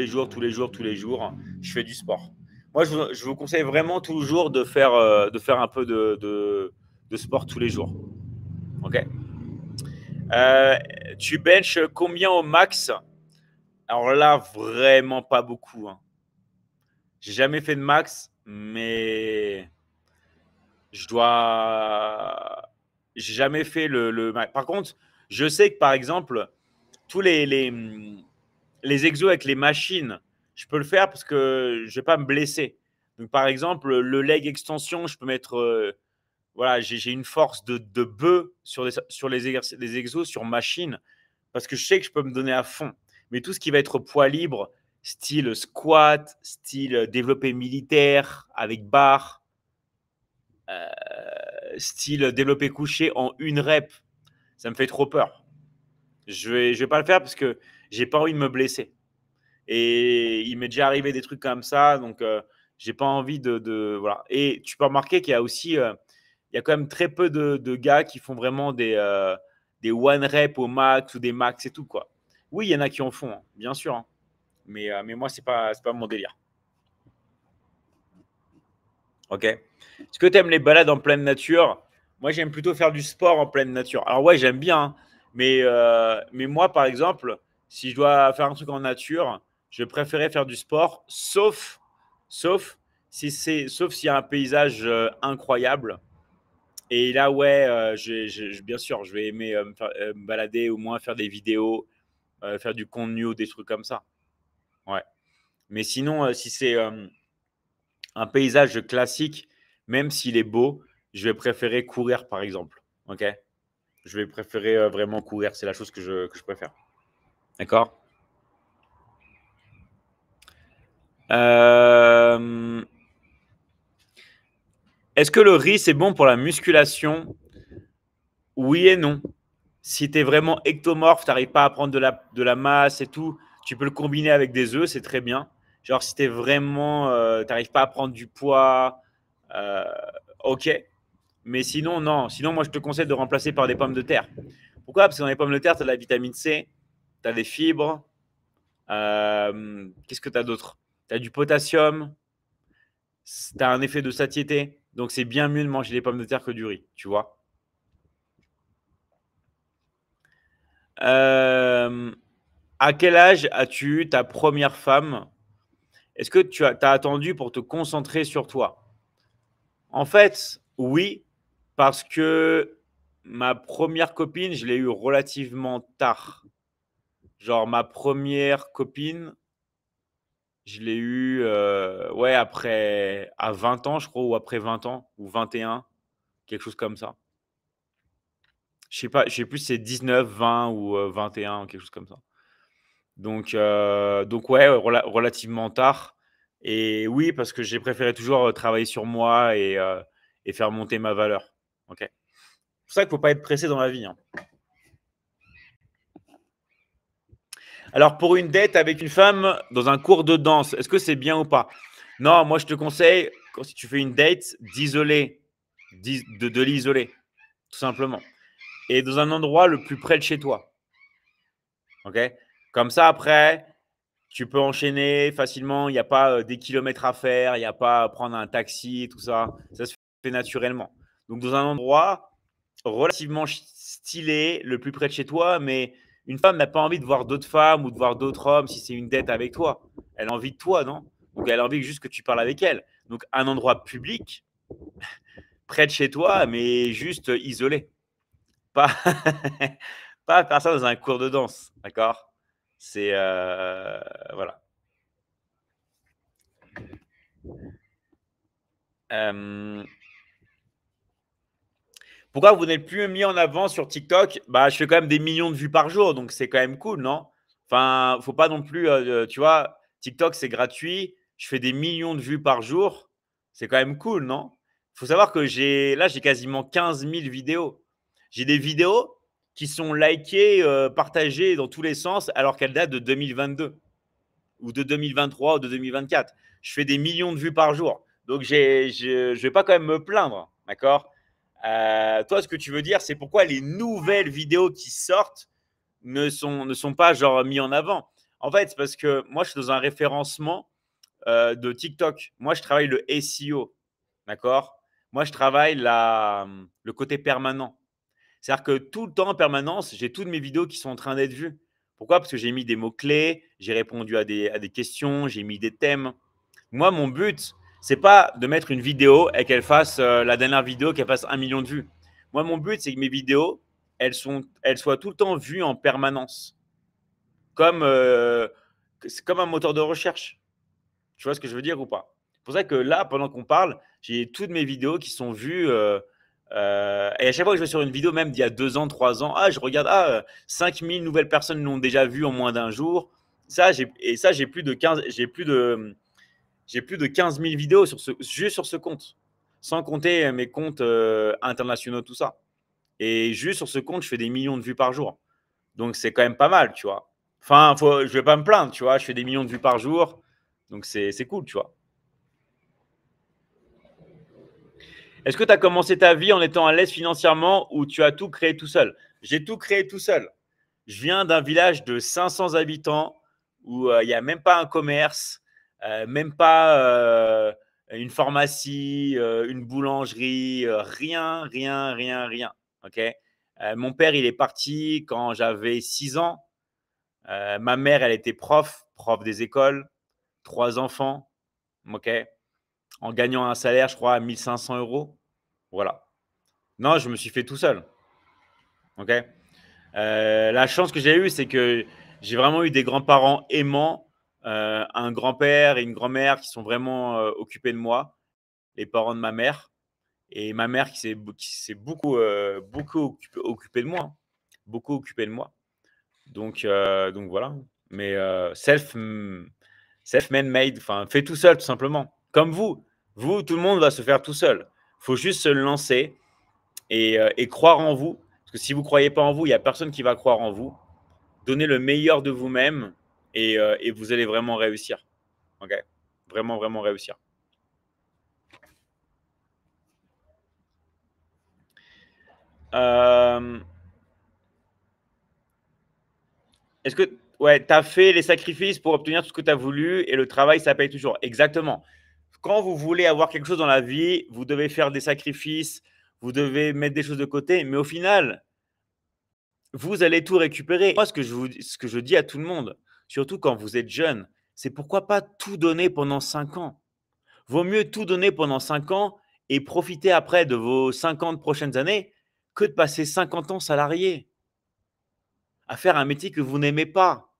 Speaker 1: fais du sport. Moi, je vous conseille vraiment toujours de faire un peu de sport tous les jours. OK. Euh, Tu benches combien au max? Alors là, vraiment pas beaucoup, hein. J'ai jamais fait de max, mais je dois. J'ai jamais fait le max. Par contre, je sais que par exemple, tous les exos avec les machines, je peux le faire parce que je vais pas me blesser. Donc, par exemple, le leg extension, je peux mettre. Voilà, j'ai une force de bœuf sur les exos, sur machine, parce que je sais que je peux me donner à fond. Mais tout ce qui va être poids libre, style squat, style développé militaire avec barre, style développé couché en une rep, ça me fait trop peur. Je vais pas le faire parce que j'ai pas envie de me blesser. Et il m'est déjà arrivé des trucs comme ça, donc j'ai pas envie voilà. Et tu peux remarquer qu'il y a aussi, il y a quand même très peu de gars qui font vraiment des one rep au max ou des max et tout, quoi. Oui, il y en a qui en font, hein, bien sûr, hein, mais moi, c'est pas mon délire. Ok. Est-ce que tu aimes les balades en pleine nature? Moi, j'aime plutôt faire du sport en pleine nature. Alors ouais, j'aime bien, hein, mais moi, par exemple, si je dois faire un truc en nature, je préférais faire du sport, sauf sauf s'il y a un paysage incroyable. Et là, ouais, bien sûr, je vais aimer me balader, au moins faire des vidéos, faire du contenu ou des trucs comme ça. Ouais. Mais sinon, si c'est un paysage classique, même s'il est beau, je vais préférer courir, par exemple. Ok. Je vais préférer vraiment courir. C'est la chose que je préfère. D'accord. Euh, Est-ce que le riz, c'est bon pour la musculation? Oui et non. Si tu es vraiment ectomorphe, tu n'arrives pas à prendre de la masse et tout, tu peux le combiner avec des œufs, c'est très bien. Genre, si tu es vraiment, tu n'arrives pas à prendre du poids, euh, ok. Mais sinon, non. Sinon, moi, je te conseille de remplacer par des pommes de terre. Pourquoi? Parce que dans les pommes de terre, tu as de la vitamine C, tu as des fibres, Qu'est-ce que tu as d'autre? Tu as du potassium, tu as un effet de satiété. Donc, c'est bien mieux de manger des pommes de terre que du riz, tu vois. À quel âge as-tu eu ta première femme? Est-ce que tu as attendu pour te concentrer sur toi? En fait, oui, parce que ma première copine, je l'ai eue relativement tard. Genre ma première copine, je l'ai eue, ouais, après à 20 ans, je crois, ou après 20 ans, ou 21, quelque chose comme ça. Je sais plus si c'est 19, 20 ou 21, quelque chose comme ça. Donc ouais, relativement tard. Et oui, parce que j'ai préféré toujours travailler sur moi et faire monter ma valeur. Ok. C'est pour ça qu'il ne faut pas être pressé dans la vie, hein. Alors, pour une date avec une femme dans un cours de danse, est-ce que c'est bien ou pas? Non, moi je te conseille, si tu fais une date, d'isoler, de l'isoler, tout simplement. Et dans un endroit le plus près de chez toi. Ok. Comme ça, après, tu peux enchaîner facilement. Il n'y a pas des kilomètres à faire, il n'y a pas à prendre un taxi, tout ça. Ça se fait naturellement. Donc, dans un endroit relativement stylé, le plus près de chez toi, mais une femme n'a pas envie de voir d'autres femmes ou de voir d'autres hommes si c'est une date avec toi. Elle a envie de toi, non? Donc, elle a envie juste que tu parles avec elle. Donc, un endroit public, près de chez toi, mais juste isolé. Pas, pas faire ça dans un cours de danse, d'accord? C'est voilà. Euh, Pourquoi vous n'êtes plus mis en avant sur TikTok? Bah, je fais quand même des millions de vues par jour, donc c'est quand même cool, non? Enfin, faut pas non plus, tu vois, TikTok c'est gratuit, je fais des millions de vues par jour, c'est quand même cool, non? Faut savoir que j'ai quasiment 15 000 vidéos. J'ai des vidéos qui sont likées, partagées dans tous les sens, alors qu'elles datent de 2022 ou de 2023 ou de 2024. Je fais des millions de vues par jour. Donc, je ne vais pas quand même me plaindre. D'accord. Toi, ce que tu veux dire, c'est pourquoi les nouvelles vidéos qui sortent ne sont pas genre mis en avant. En fait, c'est parce que moi, je suis dans un référencement de TikTok. Moi, je travaille le SEO. D'accord. Moi, je travaille le côté permanent. C'est-à-dire que tout le temps, en permanence, j'ai toutes mes vidéos qui sont en train d'être vues. Pourquoi? Parce que j'ai mis des mots-clés, j'ai répondu à des questions, j'ai mis des thèmes. Moi, mon but, c'est pas de mettre une vidéo et qu'elle fasse la dernière vidéo, qu'elle fasse 1 million de vues. Moi, mon but, c'est que mes vidéos, elles soient tout le temps vues en permanence. Comme, c'est comme un moteur de recherche. Tu vois ce que je veux dire ou pas? C'est pour ça que là, pendant qu'on parle, j'ai toutes mes vidéos qui sont vues. Et à chaque fois que je vais sur une vidéo, même d'il y a 2 ans, 3 ans, je regarde, 5000 nouvelles personnes l'ont déjà vue en moins d'un jour. Et ça, j'ai plus de 15 000 vidéos juste sur ce compte. Sans compter mes comptes internationaux, tout ça. Et juste sur ce compte, je fais des millions de vues par jour. Donc, c'est quand même pas mal, tu vois. Enfin, je vais pas me plaindre, tu vois. Je fais des millions de vues par jour. Donc, c'est cool, tu vois. Est-ce que tu as commencé ta vie en étant à l'aise financièrement ou tu as tout créé tout seul? J'ai tout créé tout seul. Je viens d'un village de 500 habitants où il n'y a même pas un commerce, même pas une pharmacie, une boulangerie, rien, rien, rien, rien. Ok. Mon père, il est parti quand j'avais 6 ans. Ma mère, elle était prof des écoles, 3 enfants. Ok. En gagnant un salaire, je crois, à 1 500 euros. Voilà. Non, je me suis fait tout seul. Ok. La chance que j'ai eue, c'est que j'ai vraiment eu des grands-parents aimants, un grand-père et une grand-mère qui sont vraiment occupés de moi, les parents de ma mère. Et ma mère qui s'est beaucoup, beaucoup occupée de moi, hein. Beaucoup occupée de moi. Donc voilà. Mais self-made, made, enfin, fait tout seul, tout simplement. Comme vous. Vous, tout le monde va se faire tout seul. Il faut juste se lancer et croire en vous. Parce que si vous ne croyez pas en vous, il n'y a personne qui va croire en vous. Donnez le meilleur de vous-même et vous allez vraiment réussir. Ok. Vraiment, vraiment réussir. Euh, est-ce que Ouais, tu as fait les sacrifices pour obtenir tout ce que tu as voulu et le travail, ça paye toujours. Exactement. Quand vous voulez avoir quelque chose dans la vie, vous devez faire des sacrifices, vous devez mettre des choses de côté, mais au final, vous allez tout récupérer. Moi, ce que je dis à tout le monde, surtout quand vous êtes jeune, c'est pourquoi pas tout donner pendant 5 ans. Vaut mieux tout donner pendant 5 ans et profiter après de vos 50 prochaines années que de passer 50 ans salarié à faire un métier que vous n'aimez pas,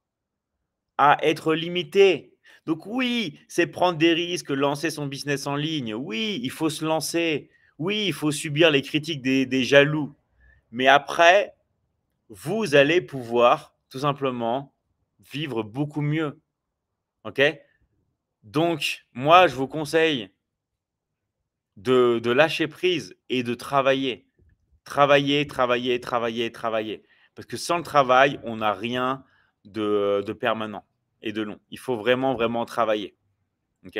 Speaker 1: à être limité. Donc oui, c'est prendre des risques, lancer son business en ligne. Oui, il faut se lancer. Oui, il faut subir les critiques des jaloux. Mais après, vous allez pouvoir tout simplement vivre beaucoup mieux. OK? Donc, moi, je vous conseille de lâcher prise et de travailler. Travailler, travailler, travailler, travailler. Parce que sans le travail, on n'a rien de permanent et de long. Il faut vraiment, vraiment travailler. OK?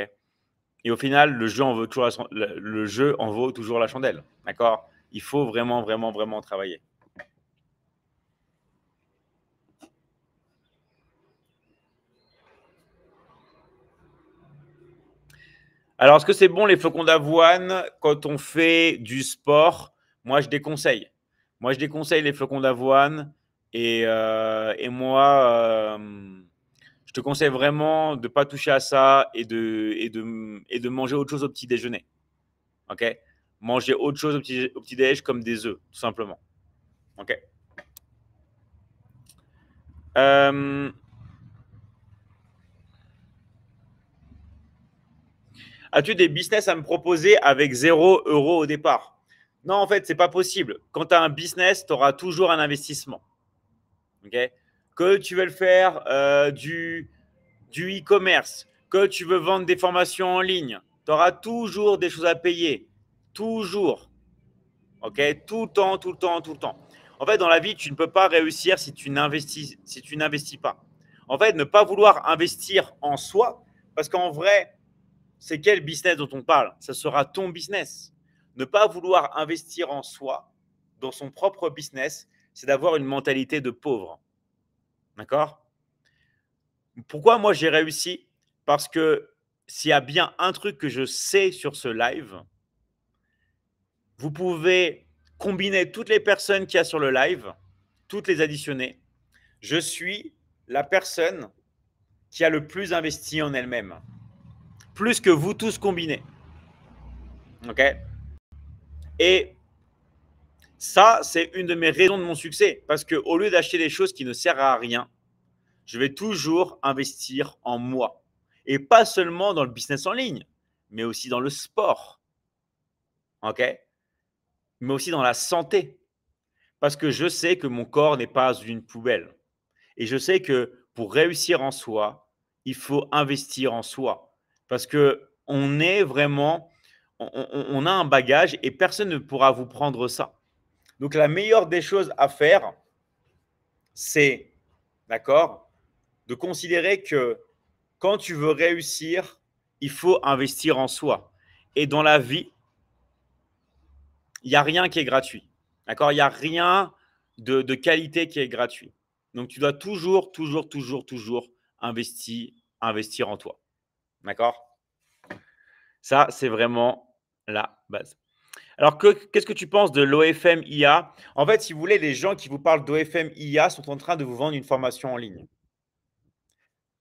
Speaker 1: Et au final, le jeu en vaut toujours le jeu en vaut toujours la chandelle. D'accord? Il faut vraiment, vraiment, vraiment travailler. Alors, est-ce que c'est bon les flocons d'avoine quand on fait du sport? Moi, je déconseille. Moi, je déconseille les flocons d'avoine. Et moi, je te conseille vraiment de ne pas toucher à ça et de manger autre chose au petit déjeuner. OK? Manger autre chose au petit déj comme des œufs, tout simplement. OK? Euh, As-tu des business à me proposer avec 0 € au départ? Non, en fait, c'est pas possible. Quand tu as un business, tu auras toujours un investissement. OK? Que tu veux le faire du e-commerce, que tu veux vendre des formations en ligne, tu auras toujours des choses à payer. Toujours. OK? Tout le temps, tout le temps, tout le temps. En fait, dans la vie, tu ne peux pas réussir si tu n'investis pas. En fait, ne pas vouloir investir en soi, parce qu'en vrai, c'est quel business dont on parle? Ça sera ton business. Ne pas vouloir investir en soi, dans son propre business, c'est d'avoir une mentalité de pauvre. D'accord? Pourquoi moi j'ai réussi? Parce que s'il y a bien un truc que je sais sur ce live, vous pouvez combiner toutes les personnes qu'il y a sur le live, toutes les additionner. Je suis la personne qui a le plus investi en elle-même. Plus que vous tous combinés. OK? Et ça, c'est une de mes raisons de mon succès. Parce qu'au lieu d'acheter des choses qui ne servent à rien, je vais toujours investir en moi. Et pas seulement dans le business en ligne, mais aussi dans le sport. OK? Mais aussi dans la santé. Parce que je sais que mon corps n'est pas une poubelle. Et je sais que pour réussir en soi, il faut investir en soi. Parce qu'on est vraiment, on a un bagage et personne ne pourra vous prendre ça. Donc la meilleure des choses à faire, c'est, d'accord, de considérer que quand tu veux réussir, il faut investir en soi. Et dans la vie, il n'y a rien qui est gratuit. D'accord? Il n'y a rien de qualité qui est gratuit. Donc, tu dois toujours, toujours, toujours, toujours investir en toi. D'accord? Ça, c'est vraiment la base. Alors, qu'est-ce que tu penses de l'OFM IA? En fait, si vous voulez, les gens qui vous parlent d'OFM IA sont en train de vous vendre une formation en ligne.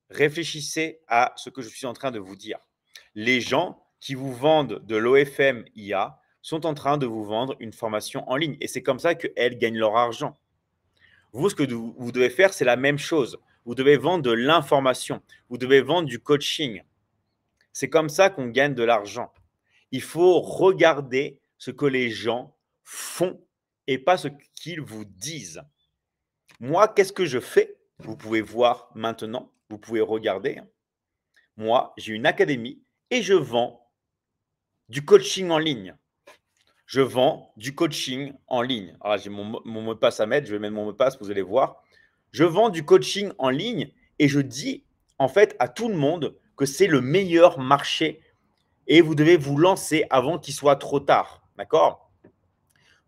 Speaker 1: Réfléchissez à ce que je suis en train de vous dire. Les gens qui vous vendent de l'OFM IA sont en train de vous vendre une formation en ligne. Et c'est comme ça qu'elles gagnent leur argent. Vous, ce que vous devez faire, c'est la même chose. Vous devez vendre de l'information. Vous devez vendre du coaching. C'est comme ça qu'on gagne de l'argent. Il faut regarder ce que les gens font et pas ce qu'ils vous disent. Moi, qu'est-ce que je fais? Vous pouvez voir maintenant, vous pouvez regarder. Moi, j'ai une académie et je vends du coaching en ligne. Je vends du coaching en ligne. Alors, j'ai mon mot de passe à mettre. Je vais mettre mon mot de passe, vous allez voir. Je vends du coaching en ligne et je dis en fait à tout le monde que c'est le meilleur marché et vous devez vous lancer avant qu'il soit trop tard. D'accord?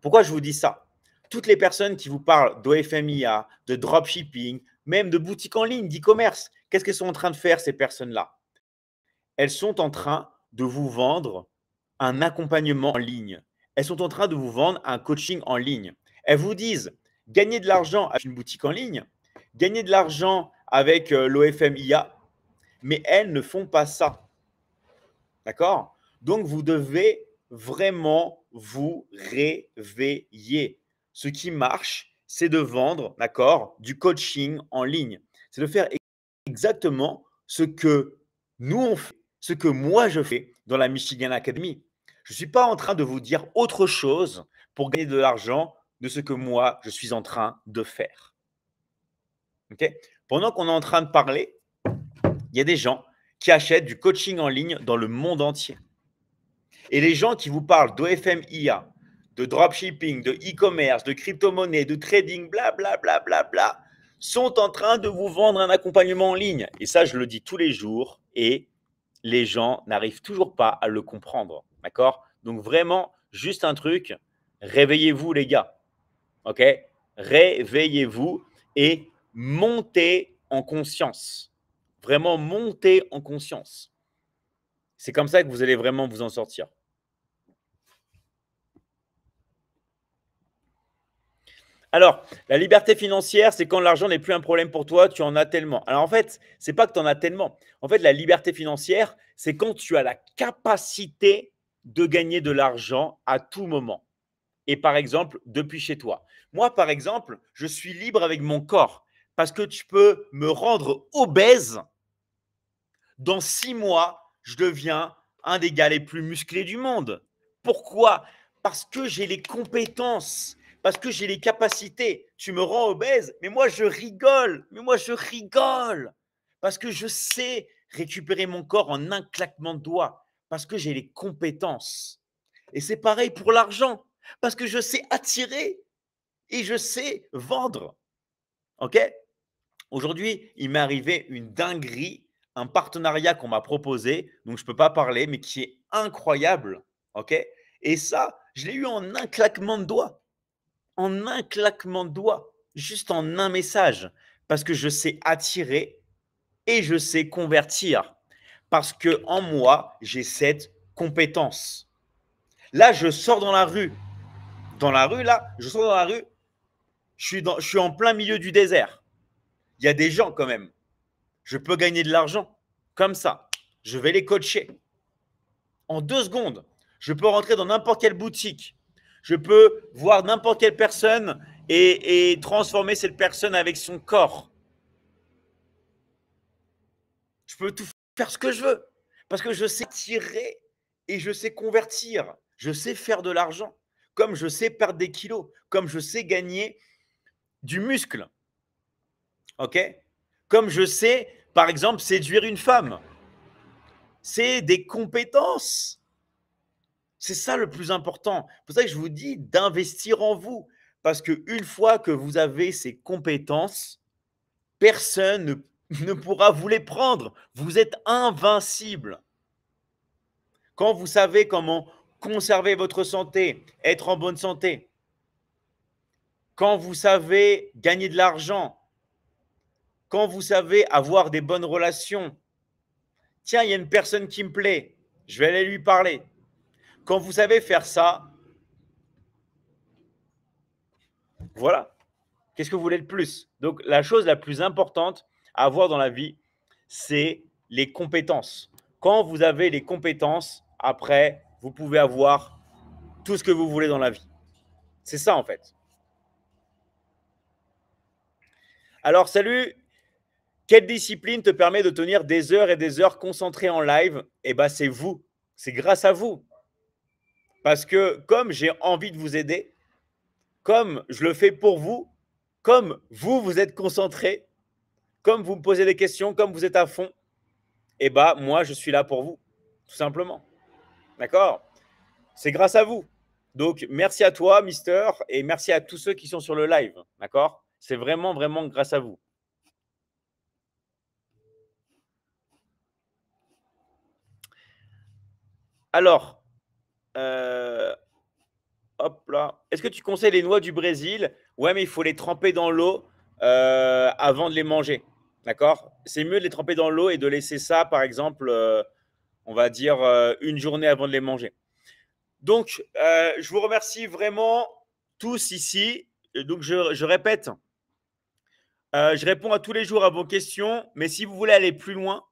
Speaker 1: Pourquoi je vous dis ça? Toutes les personnes qui vous parlent d'OFMIA, de dropshipping, même de boutiques en ligne, d'e-commerce. Qu'est-ce qu'elles sont en train de faire, ces personnes-là? Elles sont en train de vous vendre un accompagnement en ligne. Elles sont en train de vous vendre un coaching en ligne. Elles vous disent, gagner de l'argent avec une boutique en ligne, gagner de l'argent avec l'OFMIA, mais elles ne font pas ça. D'accord? Donc, vous devez vraiment vous réveiller. Ce qui marche, c'est de vendre, d'accord, du coaching en ligne. C'est de faire exactement ce que nous on fait, ce que moi je fais dans la Michigan Academy. Je ne suis pas en train de vous dire autre chose pour gagner de l'argent de ce que moi je suis en train de faire. Ok? Pendant qu'on est en train de parler, il y a des gens qui achètent du coaching en ligne dans le monde entier. Et les gens qui vous parlent d'OFMIA, de dropshipping, de e-commerce, de crypto-monnaie, de trading, blablabla, bla, bla, bla, sont en train de vous vendre un accompagnement en ligne. Et ça, je le dis tous les jours et les gens n'arrivent toujours pas à le comprendre. D'accord? Donc vraiment, juste un truc, réveillez-vous les gars. OK? Réveillez-vous et montez en conscience. Vraiment, montez en conscience. C'est comme ça que vous allez vraiment vous en sortir. Alors, la liberté financière, c'est quand l'argent n'est plus un problème pour toi, tu en as tellement. Alors en fait, c'est pas que tu en as tellement. En fait, la liberté financière, c'est quand tu as la capacité de gagner de l'argent à tout moment. Et par exemple, depuis chez toi. Moi, par exemple, je suis libre avec mon corps parce que tu peux me rendre obèse. Dans 6 mois, je deviens un des gars les plus musclés du monde. Pourquoi? Parce que j'ai les compétences, parce que j'ai les capacités. Tu me rends obèse, mais moi je rigole, parce que je sais récupérer mon corps en un claquement de doigts, parce que j'ai les compétences. Et c'est pareil pour l'argent, parce que je sais attirer et je sais vendre. OK? Aujourd'hui, il m'est arrivé une dinguerie, un partenariat qu'on m'a proposé, donc je ne peux pas parler, mais qui est incroyable. OK? Et ça, je l'ai eu en un claquement de doigts. En un claquement de doigts. Juste en un message. Parce que je sais attirer et je sais convertir. Parce que en moi, j'ai cette compétence. Là, je sors dans la rue. Dans la rue, là, je sors dans la rue. Je suis en plein milieu du désert. Il y a des gens quand même. Je peux gagner de l'argent comme ça. Je vais les coacher. En 2 secondes, je peux rentrer dans n'importe quelle boutique. Je peux voir n'importe quelle personne et transformer cette personne avec son corps. Je peux tout faire ce que je veux parce que je sais tirer et je sais convertir. Je sais faire de l'argent, comme je sais perdre des kilos, comme je sais gagner du muscle. OK? Comme je sais, par exemple, séduire une femme. C'est des compétences. C'est ça le plus important. C'est pour ça que je vous dis d'investir en vous. Parce qu'une fois que vous avez ces compétences, personne ne pourra vous les prendre. Vous êtes invincible. Quand vous savez comment conserver votre santé, être en bonne santé, quand vous savez gagner de l'argent, quand vous savez avoir des bonnes relations, tiens, il y a une personne qui me plaît, je vais aller lui parler. Quand vous savez faire ça, voilà. Qu'est-ce que vous voulez de plus? Donc, la chose la plus importante à avoir dans la vie, c'est les compétences. Quand vous avez les compétences, après, vous pouvez avoir tout ce que vous voulez dans la vie. C'est ça, en fait. Alors, salut. Quelle discipline te permet de tenir des heures et des heures concentrées en live? Eh bien, c'est vous. C'est grâce à vous. Parce que comme j'ai envie de vous aider, comme je le fais pour vous, comme vous, vous êtes concentré, comme vous me posez des questions, comme vous êtes à fond, eh bien, moi, je suis là pour vous, tout simplement. D'accord? C'est grâce à vous. Donc, merci à toi, Mister, et merci à tous ceux qui sont sur le live. D'accord? C'est vraiment, vraiment grâce à vous. Alors, hop là. Est-ce que tu conseilles les noix du Brésil? Ouais, mais il faut les tremper dans l'eau avant de les manger. D'accord? C'est mieux de les tremper dans l'eau et de laisser ça, par exemple, on va dire une journée avant de les manger. Donc, je vous remercie vraiment tous ici. Donc, je répète, je réponds à tous les jours à vos questions, mais si vous voulez aller plus loin,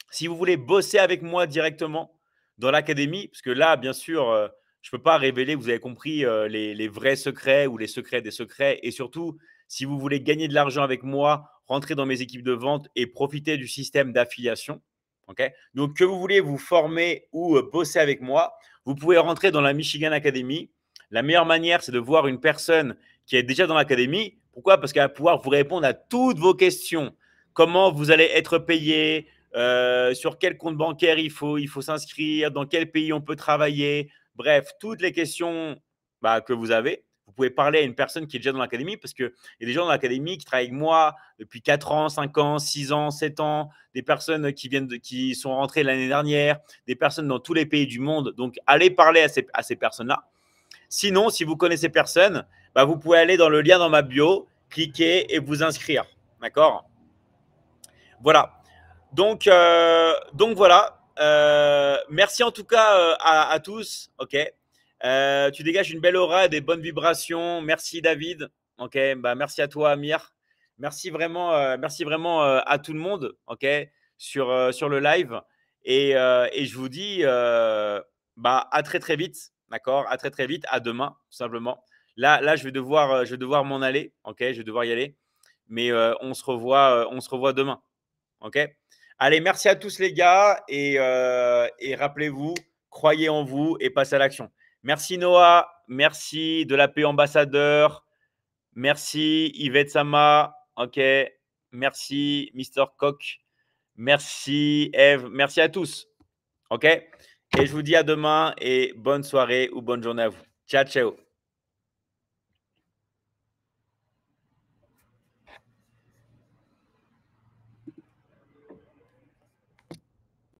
Speaker 1: si vous voulez bosser avec moi directement dans l'académie, parce que là, bien sûr, je ne peux pas révéler, vous avez compris, les vrais secrets ou les secrets des secrets. Et surtout, si vous voulez gagner de l'argent avec moi, rentrer dans mes équipes de vente et profiter du système d'affiliation. Okay. Donc, que vous voulez vous former ou bosser avec moi, vous pouvez rentrer dans la Michigan Academy. La meilleure manière, c'est de voir une personne qui est déjà dans l'académie. Pourquoi? Parce qu'elle va pouvoir vous répondre à toutes vos questions. Comment vous allez être payé, sur quel compte bancaire il faut s'inscrire, dans quel pays on peut travailler. Bref, toutes les questions que vous avez. Vous pouvez parler à une personne qui est déjà dans l'académie parce qu'il y a des gens dans l'académie qui travaillent avec moi depuis 4 ans, 5 ans, 6 ans, 7 ans, des personnes qui sont rentrées l'année dernière, des personnes dans tous les pays du monde. Donc, allez parler à ces personnes-là. Sinon, si vous connaissez personne, vous pouvez aller dans le lien dans ma bio, cliquer et vous inscrire. D'accord? Voilà. Donc voilà. Merci en tout cas à tous. Ok. Tu dégages une belle aura et des bonnes vibrations. Merci David. Ok. Merci à toi Amir. Merci vraiment à tout le monde. Ok. Sur le live. Et je vous dis à très très vite. D'accord. À très très vite. À demain tout simplement. Là je vais devoir m'en aller. Ok. Je vais devoir y aller. Mais on se revoit demain. Ok. Allez, merci à tous les gars et rappelez-vous, croyez en vous et passez à l'action. Merci Noah, merci de la paix ambassadeur, merci Yvette Sama, ok, merci Mister Coq, merci Eve, merci à tous, ok. Et je vous dis à demain et bonne soirée ou bonne journée à vous. Ciao, ciao.